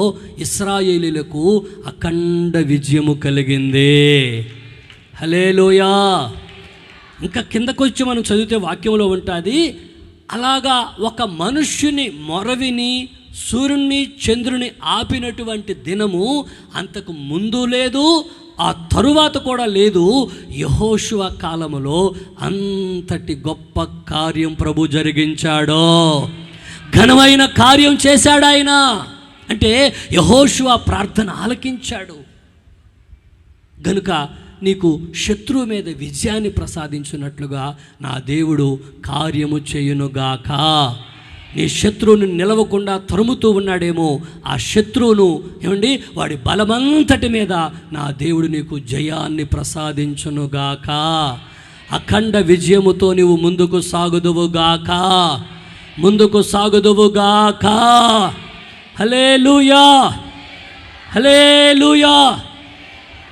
ఇశ్రాయేలీయులకు అఖండ విజయము కలిగింది. హల్లెలూయా. ఇంకా కిందకు వచ్చి మనం చదివితే వాక్యంలో ఉంటుంది, అలాగా ఒక మనుష్యుని మొరవిని, సూర్యుని చంద్రుని ఆపినటువంటి దినము అంతకు ముందు లేదు, ఆ తరువాత కూడా లేదు. యెహోషువ కాలములో అంతటి గొప్ప కార్యం ప్రభు జరిగించాడు. ఘనమైన కార్యం చేశాడు ఆయన. అంటే యెహోషువ ప్రార్థన ఆలకించాడు గనుక నీకు శత్రువు మీద విజయాన్ని ప్రసాదించినట్లుగా నా దేవుడు కార్యము చేయునుగాక. నీ శత్రువుని నిలవకుండా తరుముతూ ఉన్నాడేమో, ఆ శత్రువును వాడి బలమంతటి మీద నా దేవుడు నీకు జయాన్ని ప్రసాదించునుగాక. అఖండ విజయముతో నీవు ముందుకు సాగుదువుగాక. హల్లెలూయా, హల్లెలూయా.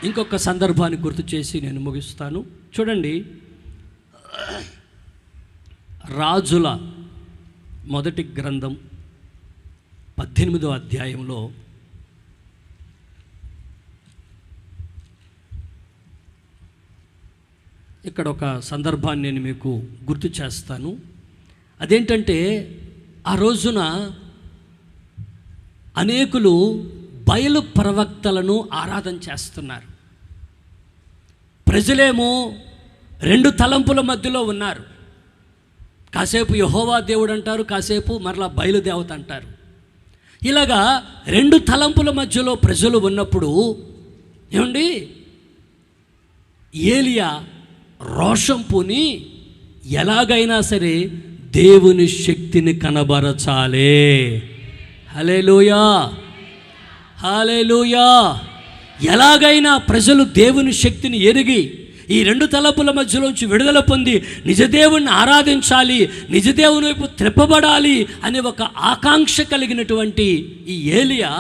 ఇంకొక సందర్భాన్ని గుర్తు చేసి నేను ముగిస్తాను. చూడండి రాజుల మొదటి గ్రంథం 18వ అధ్యాయంలో ఇక్కడ ఒక సందర్భాన్ని నేను మీకు గుర్తు చేస్తాను. అదేంటంటే ఆ రోజున అనేకులు బయలు ప్రవక్తలను ఆరాధన చేస్తున్నారు. ప్రజలేమో రెండు తలంపుల మధ్యలో ఉన్నారు. కాసేపు యెహోవా దేవుడు అంటారు, కాసేపు మరలా బయలుదేవత అంటారు. ఇలాగా రెండు తలంపుల మధ్యలో ప్రజలు ఉన్నప్పుడు ఏమండి, ఏలియా రోషం పూని ఎలాగైనా సరే దేవుని శక్తిని కనబరచాలే. హల్లెలూయా, హల్లెలూయా. ఎలాగైనా ప్రజలు దేవుని శక్తిని ఎరిగి ఈ రెండు తలపుల మధ్యలోంచి విడుదల పొంది నిజదేవుణ్ణి ఆరాధించాలి, నిజదేవుని వైపు త్రెప్పబడాలి అనే ఒక ఆకాంక్ష కలిగినటువంటి ఈ ఏలియా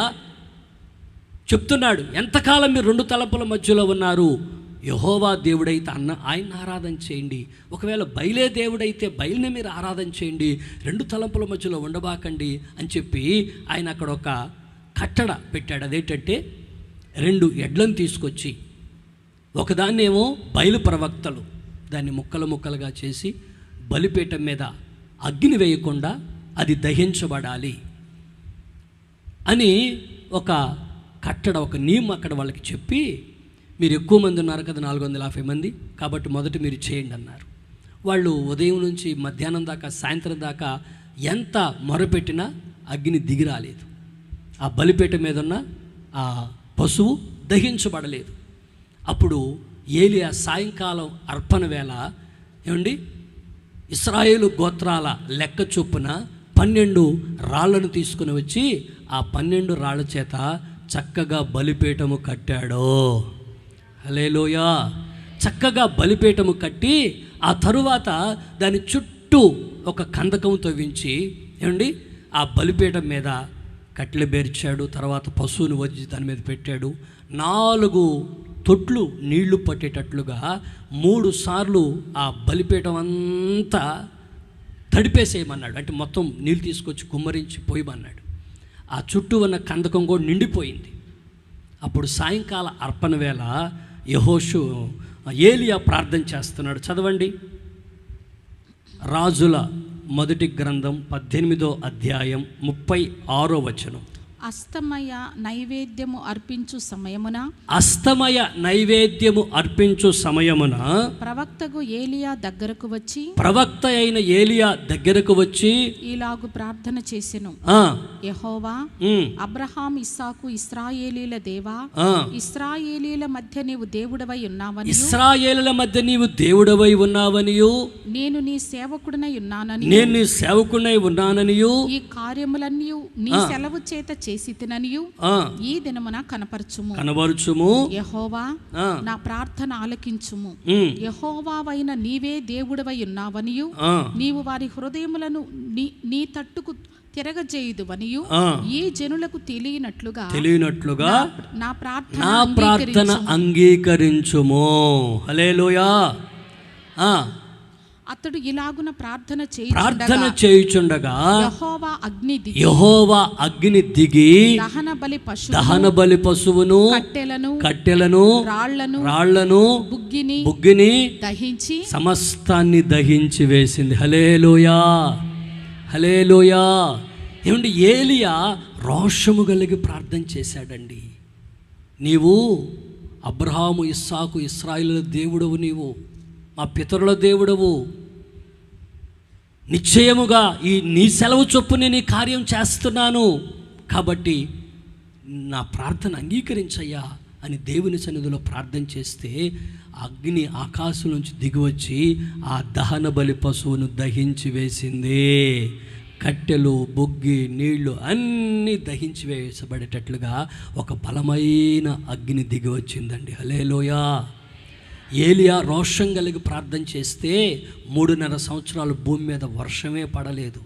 చెప్తున్నాడు, ఎంతకాలం మీరు రెండు తలపుల మధ్యలో ఉన్నారు? యెహోవా దేవుడైతే ఆయన ఆరాధన చేయండి, ఒకవేళ బయలే దేవుడైతే బయలునే మీరు ఆరాధన చేయండి, రెండు తలంపుల మధ్యలో ఉండబాకండి అని చెప్పి ఆయన అక్కడ ఒక కట్టడ పెట్టాడు. అదేంటంటే రెండు ఎడ్లను తీసుకొచ్చి ఒకదాన్నేమో బయలు ప్రవక్తలు దాన్ని ముక్కలు ముక్కలుగా చేసి బలిపీఠం మీద అగ్ని వేయకుండా అది దహించబడాలి అని ఒక కట్టడ, ఒక నియమం అక్కడ వాళ్ళకి చెప్పి, మీరు ఎక్కువ మంది ఉన్నారు కదా, 450 మంది, కాబట్టి మొదట మీరు చేయండి అన్నారు. వాళ్ళు ఉదయం నుంచి మధ్యాహ్నం దాకా సాయంత్రం దాకా ఎంత మొరపెట్టినా అగ్ని దిగి రాలేదు. ఆ బలిపీఠం మీద ఉన్న ఆ పశువు దహించబడలేదు. అప్పుడు ఏలియా సాయంకాలం అర్పణ వేళ ఏమండి ఇశ్రాయేలు గోత్రాల లెక్క చొప్పున 12 రాళ్లను తీసుకుని వచ్చి ఆ 12 రాళ్ల చేత చక్కగా బలిపీఠము కట్టాడు. హల్లెలూయా. చక్కగా బలిపీఠము కట్టి ఆ తరువాత దాని చుట్టూ ఒక కందకం తవ్వించి ఏమండి ఆ బలిపీఠం మీద కట్టెలు బేర్చాడు. తర్వాత పశువుని వదిలి దాని మీద పెట్టాడు. 4 తొట్లు నీళ్లు పట్టేటట్లుగా 3 సార్లు ఆ బలిపీఠం అంతా తడిపేసేయమన్నాడు. అంటే మొత్తం నీళ్ళు తీసుకొచ్చి కుమ్మరించి పోయమన్నాడు. ఆ చుట్టూ ఉన్న కందకం కూడా నిండిపోయింది. అప్పుడు సాయంకాల అర్పణ వేళ ఏలియా ప్రార్థన చేస్తున్నాడు. చదవండి, రాజుల మొదటి గ్రంథం 18వ అధ్యాయం 36వ వచనం. అస్తమయ నైవేద్యము అర్పించు సమయమున, అస్తమయ నైవేద్యము అర్పించు సమయమున ప్రవక్తకు ఏలియా దగ్గరకు వచ్చి, ప్రవక్త అయిన ఏలియా దగ్గరకు వచ్చి ఇలాగు ప్రార్థన చేసెను. యెహోవా, అబ్రహాం, ఇస్సాకు, ఇశ్రాయేలీల దేవా, ఇశ్రాయేలీల మధ్య నీవు దేవుడవై ఉన్నావని, ఇశ్రాయేలుల మధ్య నీవు దేవుడవై ఉన్నావనియు, నేను నీ సేవకుడనై ఉన్నానని, నేను నీ సేవకుడనై ఉన్నాననియు, ఈ కార్యములన్నీ నీ సెలవు చేత చేసి తిననియు ఈ దినమున కనబరుచుము. యెహోవా, నా ప్రార్థన ఆలకించుము. యెహోవావైన నీవే దేవుడవై ఉన్నావనియు, నీవు వారి హృదయములను నీ తట్టుకు తిరగజేయుదువనియు ఈ జనులకు తెలియనట్లుగా నా ప్రార్థన అంగీకరించుము. హల్లెలూయా. అతడు ఇలాగున ప్రార్థన చేయుచుండగా యెహోవా అగ్ని దిగి దహన బలి పశువును, కట్టెలను, రాళ్లను, బుగ్గిని దహించి సమస్తాన్ని దహించి వేసింది. హల్లెలూయా, హల్లెలూయా. ఏమండి, ఏలియా రోషము కలిగి ప్రార్థన చేశాడండి. నీవు అబ్రహాము, ఇస్సాకు, ఇశ్రాయేలు దేవుడవు, నీవు మా పితరుల దేవుడవు, నిశ్చయముగా ఈ నీ సెలవు చొప్పునే నీ కార్యం చేస్తున్నాను, కాబట్టి నా ప్రార్థన అంగీకరించయ్యా అని దేవుని సన్నిధిలో ప్రార్థన చేస్తే అగ్ని ఆకాశం నుంచి దిగివచ్చి ఆ దహన బలి పశువును దహించి వేసింది. కట్టెలు, బొగ్గి, నీళ్లు అన్నీ దహించి వేసబడేటట్లుగా ఒక బలమైన అగ్ని దిగి వచ్చిందండి. హల్లెలూయా. ఏలియా రోషం కలిగి ప్రార్థన చేస్తే 3.5 సంవత్సరాలు భూమి మీద వర్షమే పడలేదు.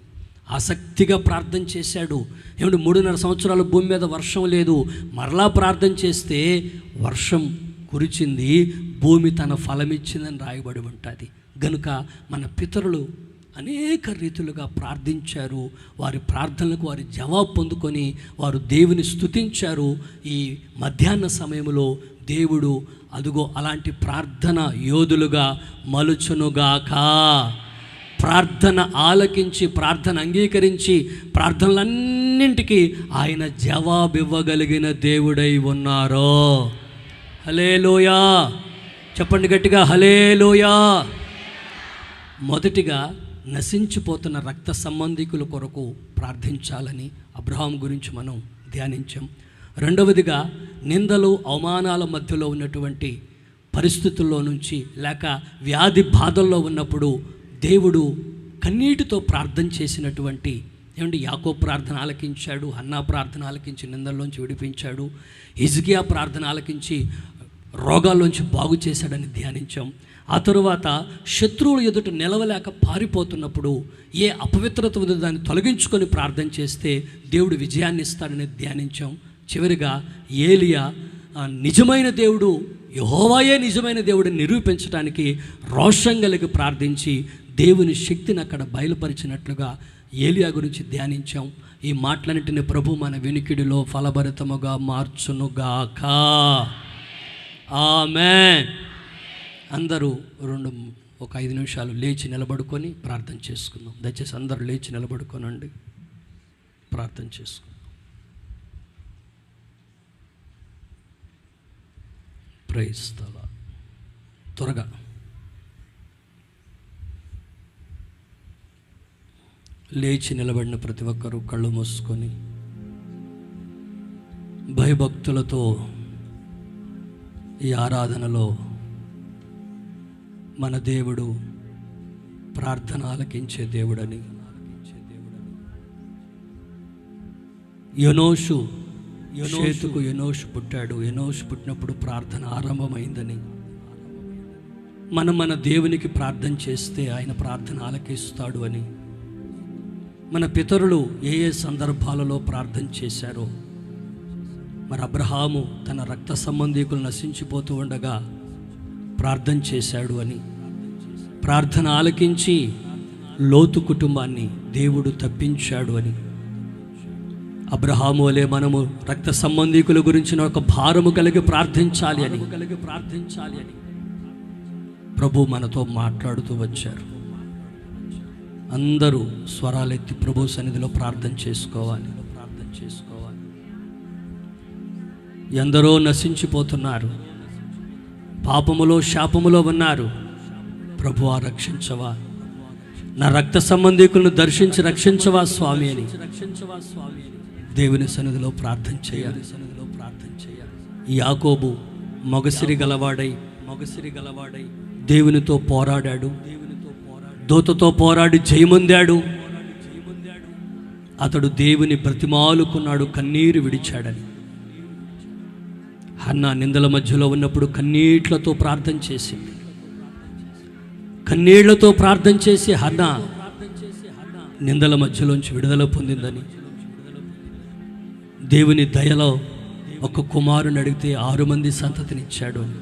ఆసక్తిగా ప్రార్థన చేశాడు. ఏమంటే 3.5 సంవత్సరాలు భూమి మీద వర్షం లేదు. మరలా ప్రార్థన చేస్తే వర్షం కురిచింది. భూమి తన ఫలమిచ్చిందని రాయబడి ఉంటుంది. గనుక మన పితరులు అనేక రీతులుగా ప్రార్థించారు. వారి ప్రార్థనలకు వారి జవాబు పొందుకొని వారు దేవుని స్తుతించారు. ఈ మధ్యాహ్న సమయంలో దేవుడు అదుగో అలాంటి ప్రార్థన యోధులుగా మలుచునుగాక. ప్రార్థన ఆలకించి, ప్రార్థన అంగీకరించి, ప్రార్థనలన్నింటికీ ఆయన జవాబు ఇవ్వగలిగిన దేవుడై ఉన్నారో. హల్లెలూయా, చెప్పండి గట్టిగా, హల్లెలూయా. మొదటిగా నశించిపోతున్న రక్త సంబంధికుల కొరకు ప్రార్థించాలని అబ్రహాం గురించి మనం ధ్యానించాం. రెండవదిగా నిందలు అవమానాల మధ్యలో ఉన్నటువంటి పరిస్థితుల్లో నుంచి, లేక వ్యాధి బాధల్లో ఉన్నప్పుడు దేవుడు కన్నీటితో ప్రార్థన చేసినటువంటి యాకోబు ప్రార్థన ఆలకించాడు, హన్నా ప్రార్థన ఆలకించి నిందల్లోంచి విడిపించాడు, హిజ్కియా ప్రార్థన ఆలకించి రోగాల్లోంచి బాగు చేశాడని ధ్యానించాం. ఆ తరువాత శత్రువులు ఎదుట నిలవలేక పారిపోతున్నప్పుడు ఏ అపవిత్రత ఉందో దాన్ని తొలగించుకొని ప్రార్థన చేస్తే దేవుడు విజయాన్ని ఇస్తాడని ధ్యానించాం. చివరిగా ఏలియా నిజమైన దేవుడు, యెహోవాయే నిజమైన దేవుడిని నిరూపించడానికి రోషం కలిగి ప్రార్థించి దేవుని శక్తిని అక్కడ బయలుపరిచినట్లుగా ఏలియా గురించి ధ్యానించాం. ఈ మాటలన్నింటినీ ప్రభు మన వినికిడిలో ఫలభరితముగా మార్చునుగాక. ఆమేన్. అందరూ ఒక 5 నిమిషాలు లేచి నిలబడుకొని ప్రార్థన చేసుకుందాం. దయచేసి అందరూ లేచి నిలబడుకోనండి, ప్రార్థన చేసుకుందాం. Praise the Lord. త్వరగా లేచి నిలబడిన ప్రతి ఒక్కరూ కళ్ళు మూసుకొని భయభక్తులతో ఈ ఆరాధనలో మన దేవుడు ప్రార్థన ఆలకించే దేవుడని, యోనోషు పుట్టాడు. యోనోషు పుట్టినప్పుడు ప్రార్థన ఆరంభమైందని, మన దేవునికి ప్రార్థన చేస్తే ఆయన ప్రార్థన ఆలకిస్తాడు అని, మన పితరులు ఏ సందర్భాలలో ప్రార్థన చేశారో, మరి అబ్రహాము తన రక్త సంబంధీకులు నశించిపోతూ ఉండగా ప్రార్థన చేశాడు అని, ప్రార్థన ఆలకించి లోతు కుటుంబాన్ని దేవుడు తప్పించాడు అని, అబ్రహాము వలె మనము రక్త సంబంధీకుల గురించిన ఒక భారము కలిగి ప్రార్థించాలి అని ప్రభు మనతో మాట్లాడుతూ వచ్చారు. అందరూ స్వరాలెత్తి ప్రభు సన్నిధిలో ప్రార్థన చేసుకోవాలి. ఎందరో నశించిపోతున్నారు, పాపములో శాపములో ఉన్నారు. ప్రభువా రక్షించవా, నా రక్త సంబంధీకులను దర్శించి రక్షించవా స్వామి అని దేవుని సన్నిధిలో ప్రార్థన చేయాలి. యాకోబు మొగసిరి గలవాడై దేవునితో పోరాడాడు, దూతతో పోరాడి జయముందాడు. అతడు దేవుని బ్రతిమాలుకున్నాడు, కన్నీరు విడిచాడని. హన్నా నిందల మధ్యలో ఉన్నప్పుడు కన్నీళ్లతో ప్రార్థన చేసింది. కన్నీళ్లతో ప్రార్థన చేసి హన్నా నిందల మధ్యలోంచి విడుదల పొందిందని, దేవుని దయలో ఒక కుమారుని అడిగితే 6 మంది సంతతినిచ్చాడు అని,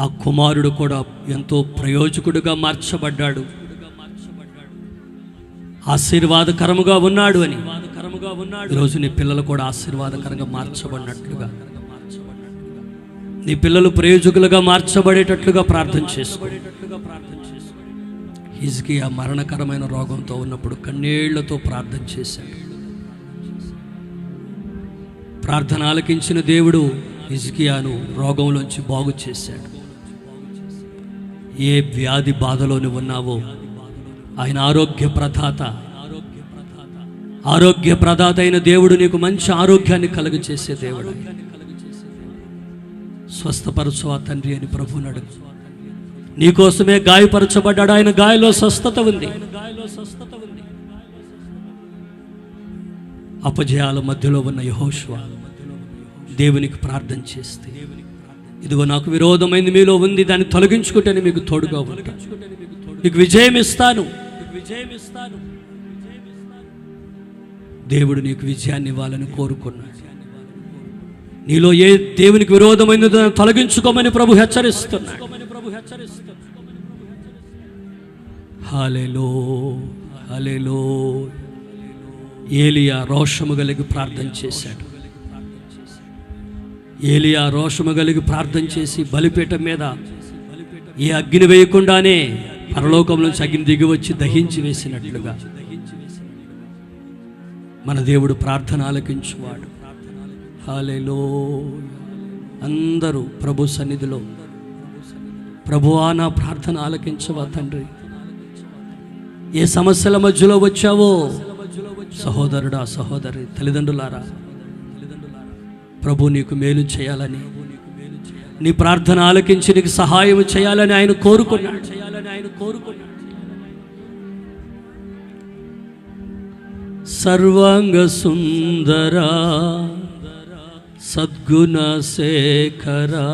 ఆ కుమారుడు కూడా ఎంతో ప్రయోజకుడుగా మార్చబడ్డాడు, ఆశీర్వాదకరముగా ఉన్నాడు అని. ఈరోజు నీ పిల్లలు కూడా ఆశీర్వాదకరంగా మార్చబడినట్లుగా, నీ పిల్లలు ప్రయోజకులుగా మార్చబడేటట్లుగా ప్రార్థన చేసుకో. హిజ్కియా మరణకరమైన రోగంతో ఉన్నప్పుడు కన్నీళ్లతో ప్రార్థన చేశాడు. ప్రార్థన ఆలకించిన దేవుడు హిజ్కియాను రోగంలోంచి బాగు చేశాడు. ఏ వ్యాధి బాధలోని ఉన్నావో ఆయన ఆరోగ్య ప్రదాత అయిన దేవుడు నీకు మంచి ఆరోగ్యాన్ని కలుగచేసే దేవుడు. స్వస్థపరచువా తండ్రి అని ప్రభువుని అడుగు. నీకోసమే గాయపరచబడ్డాడు, ఆయన గాయలో స్వస్థత ఉంది. అపజయాల మధ్యలో ఉన్న యెహోషువ దేవునికి ప్రార్థన చేస్తే, ఇదిగో నాకు విరోధమైంది మీలో ఉంది, దాన్ని తొలగించుకుంటేనే మీకు తోడుగా ఉంటా, మీకు విజయం ఇస్తాను. దేవుడు నీకు విజయాన్ని ఇవ్వాలని కోరుకున్నాడు. నీలో ఏ దేవునికి విరోధమైనదో తొలగించుకోమని ప్రభు హెచ్చరిస్తున్నాడు. హల్లెలూయా, హల్లెలూయా. ఏలియా రోషము కలిగి ప్రార్థన చేశాడు. ఏలియా రోషము కలిగి ప్రార్థన చేసి బలిపీఠం మీద ఏ అగ్ని వేయకుండానే పరలోకం నుంచి అగ్ని దిగి వచ్చి దహించి వేసినట్లుగా మన దేవుడు ప్రార్థన ఆలకించువాడు. హల్లెలూయా. అందరూ ప్రభు సన్నిధిలో, ప్రభువా నా ప్రార్థన ఆలకించవా తండ్రి. ఏ సమస్యల మధ్యలో వచ్చావో సహోదరుడా, సహోదరి, తల్లిదండ్రులారా, ప్రభు నీకు మేలు చేయాలని, నీ ప్రార్థన ఆలకించి నీకు సహాయం చేయాలని ఆయన కోరుకున్నాడు. సర్వాంగ సుందరా సద్గుణ శేఖరా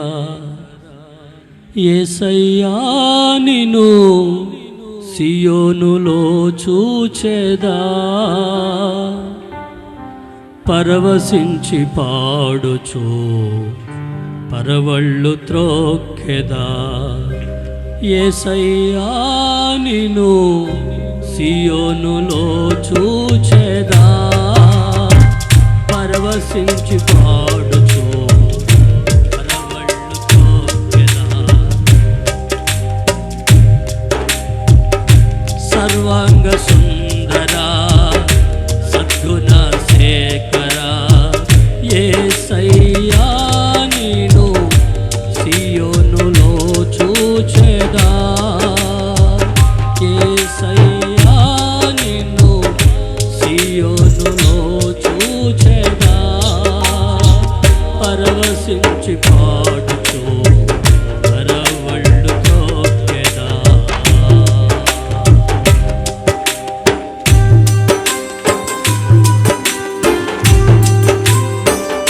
యేసయ్యా నిన్ను సియోనులో చూచెదా, పరవశించి పాడుచు పరవళ్ళు త్రోక్కెదా. యేసయ్యా నిన్ను సియోనులో చూచెదా, పరవశించి పాడుచు పరవళ్ళు త్రోక్కెదా. సర్వాంగ సుందరా సద్గుణ శేఖరా యేసయ్యా నిన్ను సియోనులో చూచెదా, యేసయ్యా నిన్ను సియోనులో చూచెదా, పరవశించి పాడుచు పరవళ్ళు త్రోక్కెదా.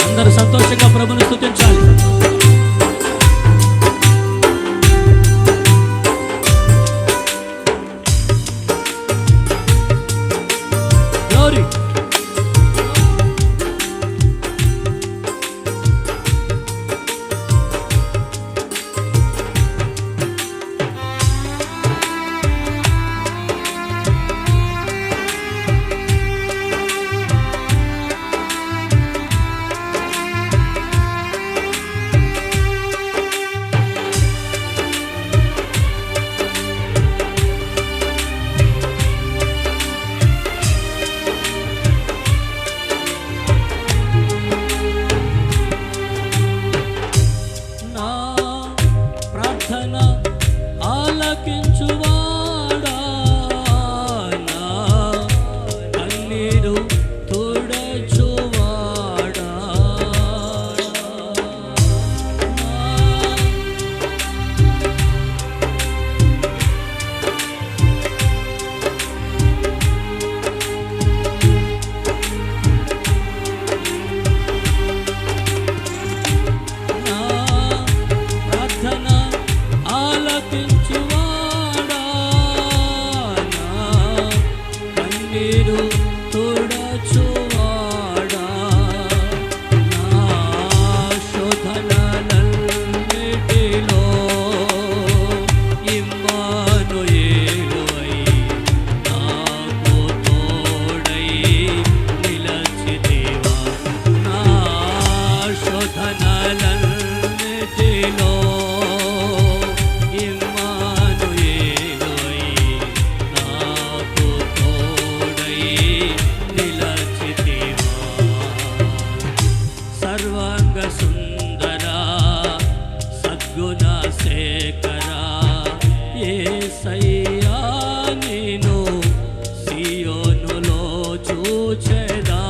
అందరూ సంతోషంగా ప్రభుని స్తుతించాలి. Glory. నా ప్రార్థన ఆలకించువాడా, నా కన్నీరు తుడచువాడా, నా ప్రార్థన ఆలకించువాడా, నా కన్నీరు తుడచువాడా, నా శోధనలన్నిటిలో ఇమ్మానుయేలువై నాకు తోడై నిలచితివా, నా శోధనలన్నిటిలో ఇమ్మానుయేలువై నాకు తోడై నిలచితివా. సర్వాంగ సుందరా సద్గుణ శేఖరా యేసయ్యా నిన్ను సియోనులో చూచెదా,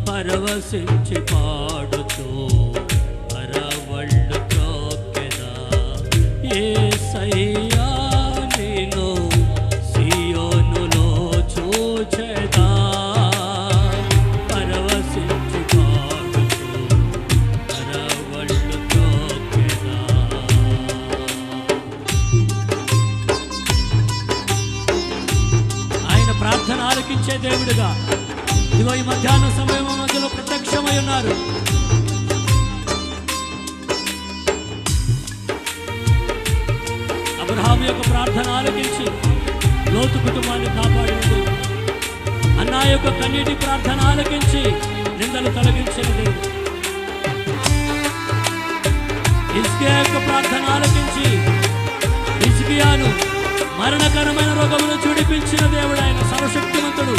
పరవశించి పాడుతూ పరవళ్ళు త్రోక్కెదా. యేసయ్యా నిన్ను సియోనులో చూచెదా, పరవశించి పాడుతూ పరవళ్ళు త్రోక్కెదా. ఆయన ప్రార్థన ఆలకించే దేవుడుగా ఇదిగో ఈ మధ్యాహ్న సమయం మధ్యలో ప్రత్యక్షమై ఉన్నారు. అబ్రహాము యొక్క ప్రార్థన ఆలకించి లోతు కుటుంబాన్ని కాపాడిన దేవుడు, అన్నా యొక్క కన్నీటి ప్రార్థన ఆలకించి నిందలు తొలగించిన దేవుడు, హిజ్కియా యొక్క ప్రార్థన ఆలకించి హిజ్కియాను మరణకరమైన రోగమును చూడిపించిన దేవుడు. ఆయన సర్వశక్తిమంతుడు.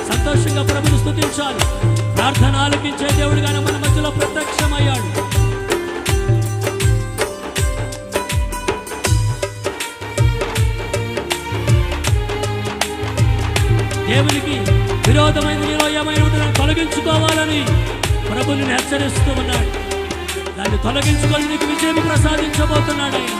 సంతోషంగా ప్రభుని స్తుతించాలి. ప్రార్థన ఆలకించే దేవుడుగానే మన మధ్యలో ప్రత్యక్షమయ్యాడు. దేవునికి విరోధమైన నీలో ఏమైనా ఉంటుందని తొలగించుకోవాలని ప్రభుని హెచ్చరిస్తూ ఉన్నాడు. దాన్ని తొలగించుకొని నీకు విజయం ప్రసాదించబోతున్నాడు ఆయన.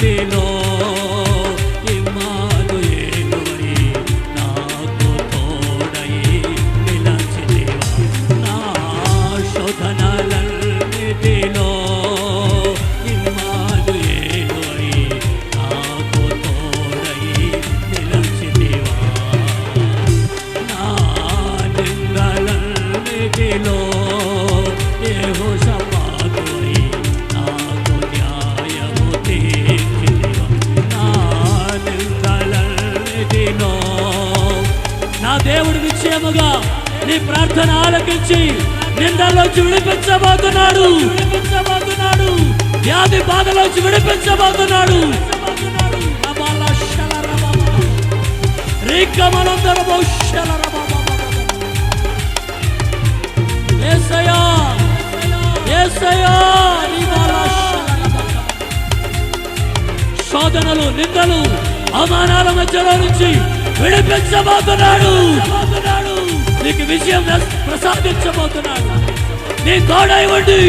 సన్నిధిలో ఇమ్మానుయేలువై నాకు తోడై నిలచితివా. నా శోధనలన్నిటిలో ఇమ్మానుయేలువై నాకు తోడై నిలచితివా. నా నిందలన్నిటిలో యెహోషాపాతువై నాకు న్యాయము తీర్చితివా. నా నిందలన్నిటిలో నా దేవుడు నిశ్చయముగా నీ ప్రార్థన ఆలకించి నిందలోంచి విడిపించబోతున్నాడు. వ్యాధి బాధలోంచి విడిపించబోతున్నాడు. యేసయ్యా, యేసయ్యా, నీ శోధనలు, నిందలు, అవమానాల మధ్యలో నుంచి విడిపించబోతున్నాడు. నీకు విజయం ప్రసాదించబోతున్నాడు. నీ తోడై ఉండి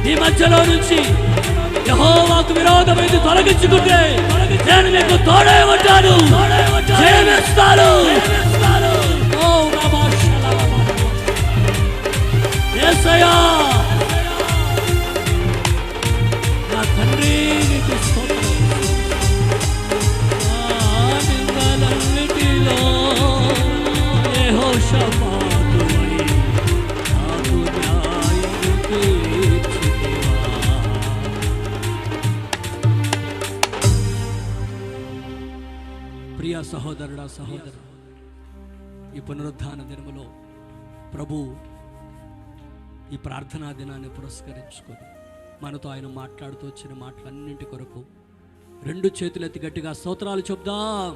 నీ మధ్యలో నుంచి యెహోవాకు విరోధమైంది తొలగించుకుంటే నేను మీకు తోడై ఉంటాను, జయమిస్తాను. యేసయ్యా, నా తండ్రి నీకు స్తోత్రం. నిందలన్నిటిలో యెహోషాపాతువై నాకు న్యాయము తీర్చితివా. ప్రియ సహోదరుడా, సహోదరు, ఈ పునరుద్ధాన దినములో ప్రభు ఈ ప్రార్థనా దినాన్ని పురస్కరించుకొని మనతో ఆయన మాట్లాడుతూ వచ్చిన మాటలన్నింటి కొరకు రెండు చేతులెత్తి గట్టిగా స్తోత్రాలు చెప్దాం.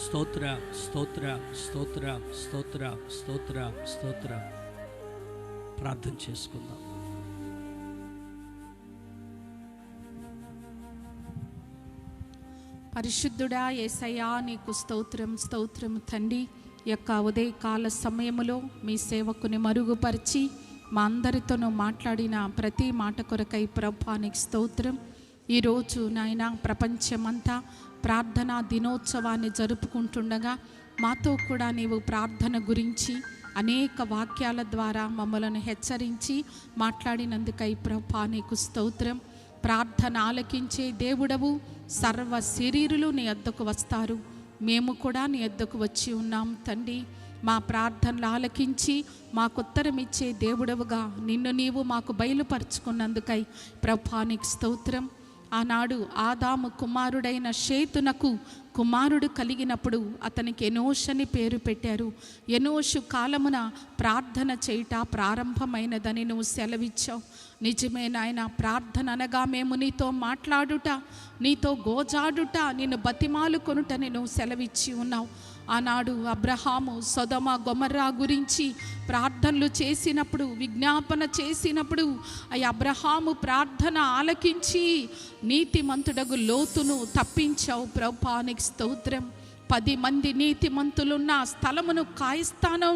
స్తోత్ర స్తోత్ర స్తోత్ర స్తోత్ర స్తోత్ర స్తోత్ర. ప్రార్థన చేసుకుందాం. పరిశుద్ధుడా యేసయ్యా, నీకు స్తోత్రం, స్తోత్రం తండ్రి. ఈ యొక్క ఉదయకాల సమయములో మీ సేవకుని మరుగుపరిచి మా అందరితోనూ మాట్లాడిన ప్రతి మాట కొరకై ప్రభువా నీకు స్తోత్రం. ఈరోజు నాయన ప్రపంచమంతా ప్రార్థనా దినోత్సవాన్ని జరుపుకుంటుండగా మాతో కూడా నీవు ప్రార్థన గురించి అనేక వాక్యాల ద్వారా మమ్మలను హెచ్చరించి మాట్లాడినందుకై ప్రభువా నీకు స్తోత్రం. ప్రార్థన ఆలకించే దేవుడవు, సర్వ శరీరులు నీ వద్దకు వస్తారు. మేము కూడా నీ వద్దకు వచ్చి ఉన్నాం తండ్రి. మా ప్రార్థనలు ఆలకించి మాకు ఉత్తరం ఇచ్చే దేవుడవుగా నిన్ను నీవు మాకు బయలుపరుచుకున్నందుకై ప్రభువా నీకు స్తోత్రం. ఆనాడు ఆదాము కుమారుడైన షేతునకు కుమారుడు కలిగినప్పుడు అతనికి ఎనోష్ అని పేరు పెట్టారు. ఎనోషు కాలమున ప్రార్థన చేయుట ప్రారంభమైనదని నువ్వు సెలవిచ్చావు. నిజమే నాయన, ప్రార్థన అనగా మేము నీతో మాట్లాడుట, నీతో గోజాడుట, నిన్ను బతిమాలు కొనుటని నువ్వు సెలవిచ్చి ఉన్నావు. ఆనాడు అబ్రహాము సొదొమ గొమొర్రా గురించి ప్రార్థనలు చేసినప్పుడు, విజ్ఞాపన చేసినప్పుడు అబ్రహాము ప్రార్థన ఆలకించి నీతిమంతుడగు లోతును తప్పించావు ప్రభువా నీకు స్తోత్రం. 10 మంది నీతిమంతులున్న స్థలమును కాయిస్తాను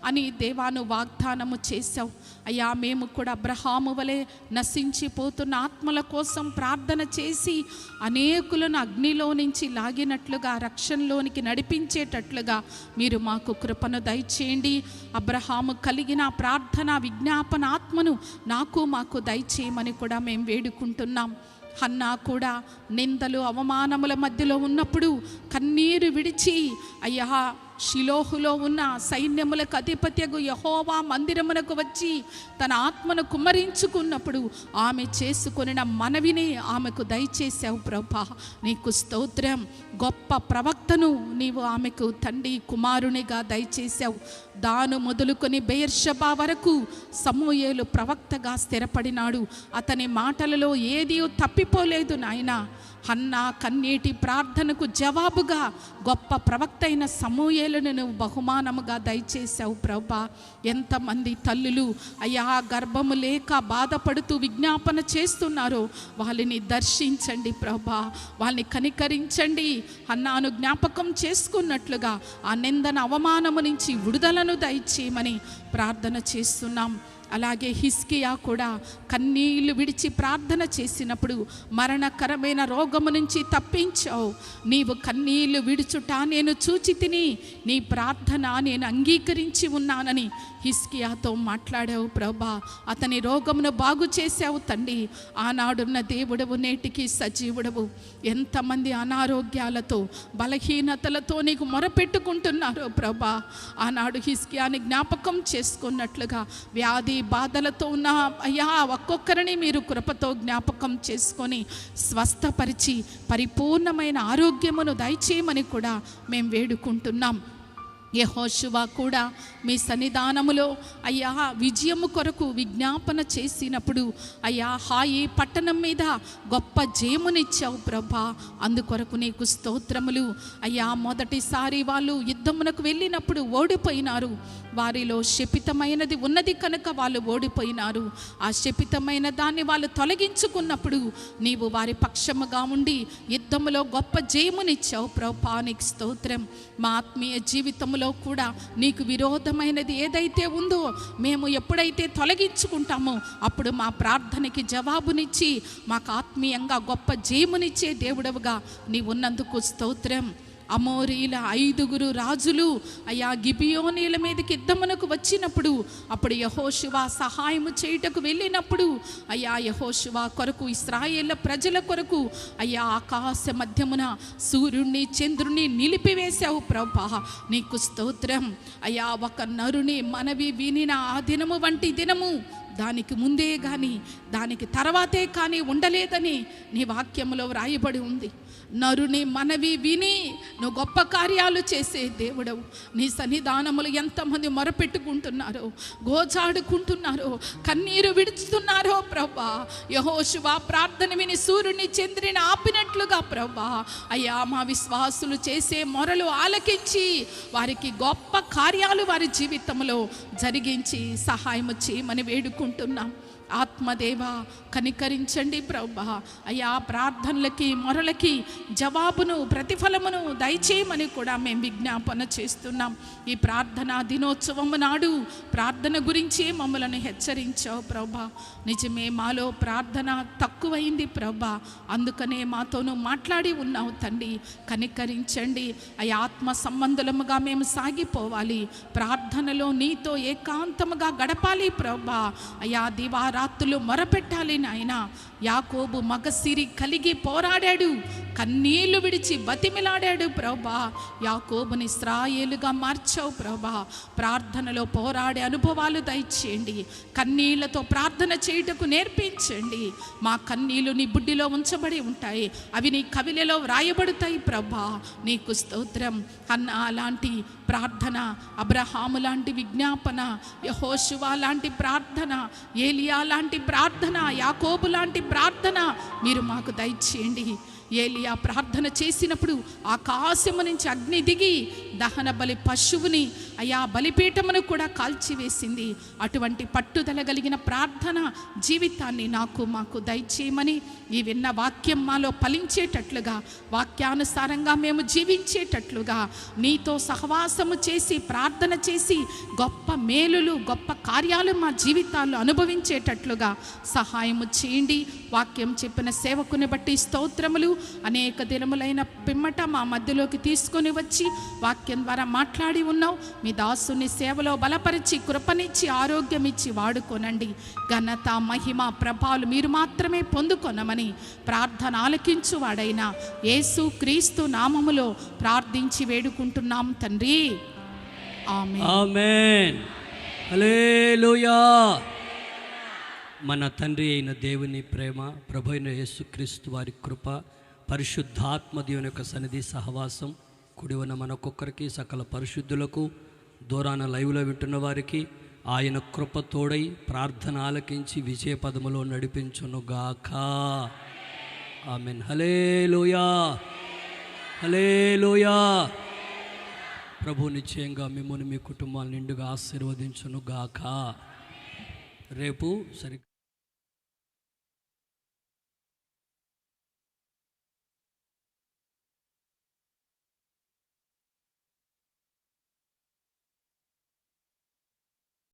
అని దేవాను వాగ్దానము చేశావు అయ్యా. మేము కూడా అబ్రహాము వలె నశించిపోతున్న ఆత్మల కోసం ప్రార్థన చేసి అనేకులను అగ్నిలో నుంచి లాగినట్లుగా, రక్షణలోనికి నడిపించేటట్లుగా మీరు మాకు కృపను దయచేయండి. అబ్రహాము కలిగిన ప్రార్థన విజ్ఞాపన ఆత్మను మాకు దయచేయమని కూడా మేము వేడుకుంటున్నాం. హన్నా కూడా నిందలు అవమానముల మధ్యలో ఉన్నప్పుడు కన్నీరు విడిచి అయ్యా షిలోహులో ఉన్న సైన్యములకు అధిపత్యగు యెహోవా మందిరమునకు వచ్చి తన ఆత్మను కుమ్మరించుకున్నప్పుడు ఆమె చేసుకొనిన మనవిని ఆమెకు దయచేసావు ప్రభా నీకు స్తోత్రం. గొప్ప ప్రవక్తను నీవు ఆమెకు తండ్రి కుమారునిగా దయచేసావు. దాను మొదలుకొని బెయేర్షెబా వరకు సమూయేలు ప్రవక్తగా స్థిరపడినాడు. అతని మాటలలో ఏదీ తప్పిపోలేదు నాయనా. హన్నా కన్నీటి ప్రార్థనకు జవాబుగా గొప్ప ప్రవక్త అయిన సమూయేలును నువ్వు బహుమానముగా దయచేసావు ప్రభా. ఎంతమంది తల్లులు అయ్యా గర్భము లేక బాధపడుతూ విజ్ఞాపన చేస్తున్నారో వాళ్ళని దర్శించండి ప్రభా, వాళ్ళని కనికరించండి. హన్నాను జ్ఞాపకం చేసుకున్నట్లుగా ఆ నిందన అవమానము నుంచి విడుదలను దయచేయమని ప్రార్థన చేస్తున్నాం. అలాగే హిస్కియా కూడా కన్నీళ్లు విడిచి ప్రార్థన చేసినప్పుడు మరణకరమైన రోగము నుంచి తప్పించావు. నీవు కన్నీళ్లు విడుచుట నేను చూచి తిని నీ ప్రార్థన నేను అంగీకరించి ఉన్నానని హిస్కియాతో మాట్లాడావు ప్రభా. అతని రోగమును బాగు చేశావు తండ్రి. ఆనాడున్న దేవుడవు, నేటికి సజీవుడవు. ఎంతమంది అనారోగ్యాలతో బలహీనతలతో నీకు మొరపెట్టుకుంటున్నారో ప్రభా. ఆనాడు హిస్కియాని జ్ఞాపకం చేసుకున్నట్లుగా వ్యాధి బాధలతో ఉన్న అయ్యా ఒక్కొక్కరిని మీరు కృపతో జ్ఞాపకం చేసుకొని స్వస్థపరిచి పరిపూర్ణమైన ఆరోగ్యమును దయచేయమని కూడా మేము వేడుకుంటున్నాం. యెహోషువ కూడా మీ సన్నిధానములో అయ్యా విజయము కొరకు విజ్ఞాపన చేసినప్పుడు అయ్యా హాయి పట్టణం మీద గొప్ప జయమునిచ్చావు ప్రభా. అందుకొరకు నీకు స్తోత్రములు అయ్యా. మొదటిసారి వాళ్ళు యుద్ధమునకు వెళ్ళినప్పుడు ఓడిపోయినారు. వారిలో శపితమైనది ఉన్నది కనుక వాళ్ళు ఓడిపోయినారు. ఆ శపితమైన దాన్ని వాళ్ళు తొలగించుకున్నప్పుడు నీవు వారి పక్షముగా ఉండి యుద్ధములో గొప్ప జయమునిచ్చావు ప్రభా. నీకు స్తోత్రం. మా ఆత్మీయ జీవితంలో కూడా నీకు విరోధమైనది ఏదైతే ఉందో మేము ఎప్పుడైతే తొలగించుకుంటామో అప్పుడు మా ప్రార్థనకి జవాబునిచ్చి మాకు ఆత్మీయంగా గొప్ప జయమునిచ్చే దేవుడవుగా నీవు ఉన్నందుకు స్తోత్రం. అమోరీల 5 రాజులు అయ్యా గిబియోనీల మీదకి యుద్ధమునకు వచ్చినప్పుడు అప్పుడు యెహోషువ సహాయము చేయుటకు వెళ్ళినప్పుడు అయ్యా యెహోషువ కొరకు ఇశ్రాయేలు ప్రజల కొరకు అయ్యా ఆకాశ మధ్యమున సూర్యుడిని చంద్రుని నిలిపివేశావు ప్రభా. నీకు స్తోత్రం అయ్యా. ఒక నరుని మనవి వినిన ఆ దినము వంటి దినము దానికి ముందే కానీ దానికి తర్వాతే కానీ ఉండలేదని నీ వాక్యములో వ్రాయబడి ఉంది. నరుని మనవి విని నువ్వు గొప్ప కార్యాలు చేసే దేవుడవు. నీ సన్నిధానములు ఎంతమంది మొరపెట్టుకుంటున్నారో, గోచాడుకుంటున్నారో, కన్నీరు విడుచుతున్నారో ప్రభా. యెహోషువ ప్రార్థన విని సూర్యుని చంద్రుని ఆపినట్లుగా ప్రభా అయ్యా మా విశ్వాసులు చేసే మొరలు ఆలకించి వారికి గొప్ప కార్యాలు వారి జీవితంలో జరిగించి సహాయము చేయమని వేడుకుంటున్నాం. ఆత్మదేవ కనికరించండి ప్రభా. అయ్యా ప్రార్థనలకి మొరలకి జవాబును ప్రతిఫలమును దయచేయమని కూడా మేము విజ్ఞాపన చేస్తున్నాం. ఈ ప్రార్థనా దినోత్సవము నాడు ప్రార్థన గురించి మమ్మల్ని హెచ్చరించావు ప్రభా. నిజమే మాలో ప్రార్థన తక్కువైంది ప్రభా. అందుకనే మాతోనూ మాట్లాడి ఉన్నావు తండ్రి. కనికరించండి అయ్యా. ఆత్మ సంబంధులముగా మేము సాగిపోవాలి. ప్రార్థనలో నీతో ఏకాంతముగా గడపాలి ప్రభా. అయ్యా దివారాత్రులు మొరపెట్టాలి నాయన. యాకోబు మగసిరి కలిగి పోరాడాడు, కన్నీళ్లు విడిచి బతిమిలాడాడు ప్రభా. యాకోబుని ఇశ్రాయేలుగా మార్చావు ప్రభా. ప్రార్థనలో పోరాడే అనుభవాలు దయచేయండి. కన్నీళ్లతో ప్రార్థన చేయుటకు నేర్పించండి. మా కన్నీళ్లు నీ బుడ్డిలో ఉంచబడి ఉంటాయి, అవి నీ కవిలలో వ్రాయబడతాయి ప్రభా. నీకు స్తోత్రం. హన్నా లాంటి ప్రార్థన, అబ్రహాము లాంటి విజ్ఞాపన, యెహోషువ లాంటి ప్రార్థన, ఏలియా లాంటి ప్రార్థన, యాకోబు లాంటి ప్రార్థన మీరు మాకు దయచేయండి. ఏలియా ప్రార్థన చేసినప్పుడు ఆకాశము నుంచి అగ్ని దిగి దహన బలి పశువుని అయా బలిపీఠమును కూడా కాల్చివేసింది. అటువంటి పట్టుదల కలిగిన ప్రార్థన జీవితాన్ని మాకు దయచేయమని, ఈ విన్న వాక్యం మాలో ఫలించేటట్లుగా, వాక్యానుసారంగా మేము జీవించేటట్లుగా, నీతో సహవాసము చేసి ప్రార్థన చేసి గొప్ప మేలులు గొప్ప కార్యాలు మా జీవితాల్లో అనుభవించేటట్లుగా సహాయము చేయండి. వాక్యం చెప్పిన సేవకుని బట్టి స్తోత్రములు. అనేక దినములైన పిమ్మట మా మధ్యలోకి తీసుకొని వచ్చి వాక్యం ద్వారా మాట్లాడి ఉన్నావు. మీ దాసుని సేవలో బలపరిచి కృపనిచ్చి ఆరోగ్యం ఇచ్చి వాడుకోనండి. ఘనత మహిమ ప్రభావాలు మీరు మాత్రమే పొందుకొనమని ప్రార్థన ఆలకించు వాడైన యేసు క్రీస్తు నామములో ప్రార్థించి వేడుకుంటున్నాం తండ్రి. ఆమేన్. ఆమేన్. హల్లెలూయా. మన తండ్రి అయిన దేవుని ప్రేమ, ప్రభు అయిన యేసుక్రీస్తు వారి కృప, పరిశుద్ధాత్మ దేవుని యొక్క సన్నిధి సహవాసం కుడివన మనకొక్కరికి, సకల పరిశుద్ధులకు, దూరాన లైవ్లో వింటున్న వారికి ఆయన కృప తోడై ప్రార్థన ఆలకించి విజయ పదములో నడిపించునుగాక. ఆమేన్. హల్లెలూయా. హల్లెలూయా. ప్రభు నిశ్చయంగా మిమ్మల్ని మీ కుటుంబాలను నిండుగా ఆశీర్వదించునుగాక. రేపు సరి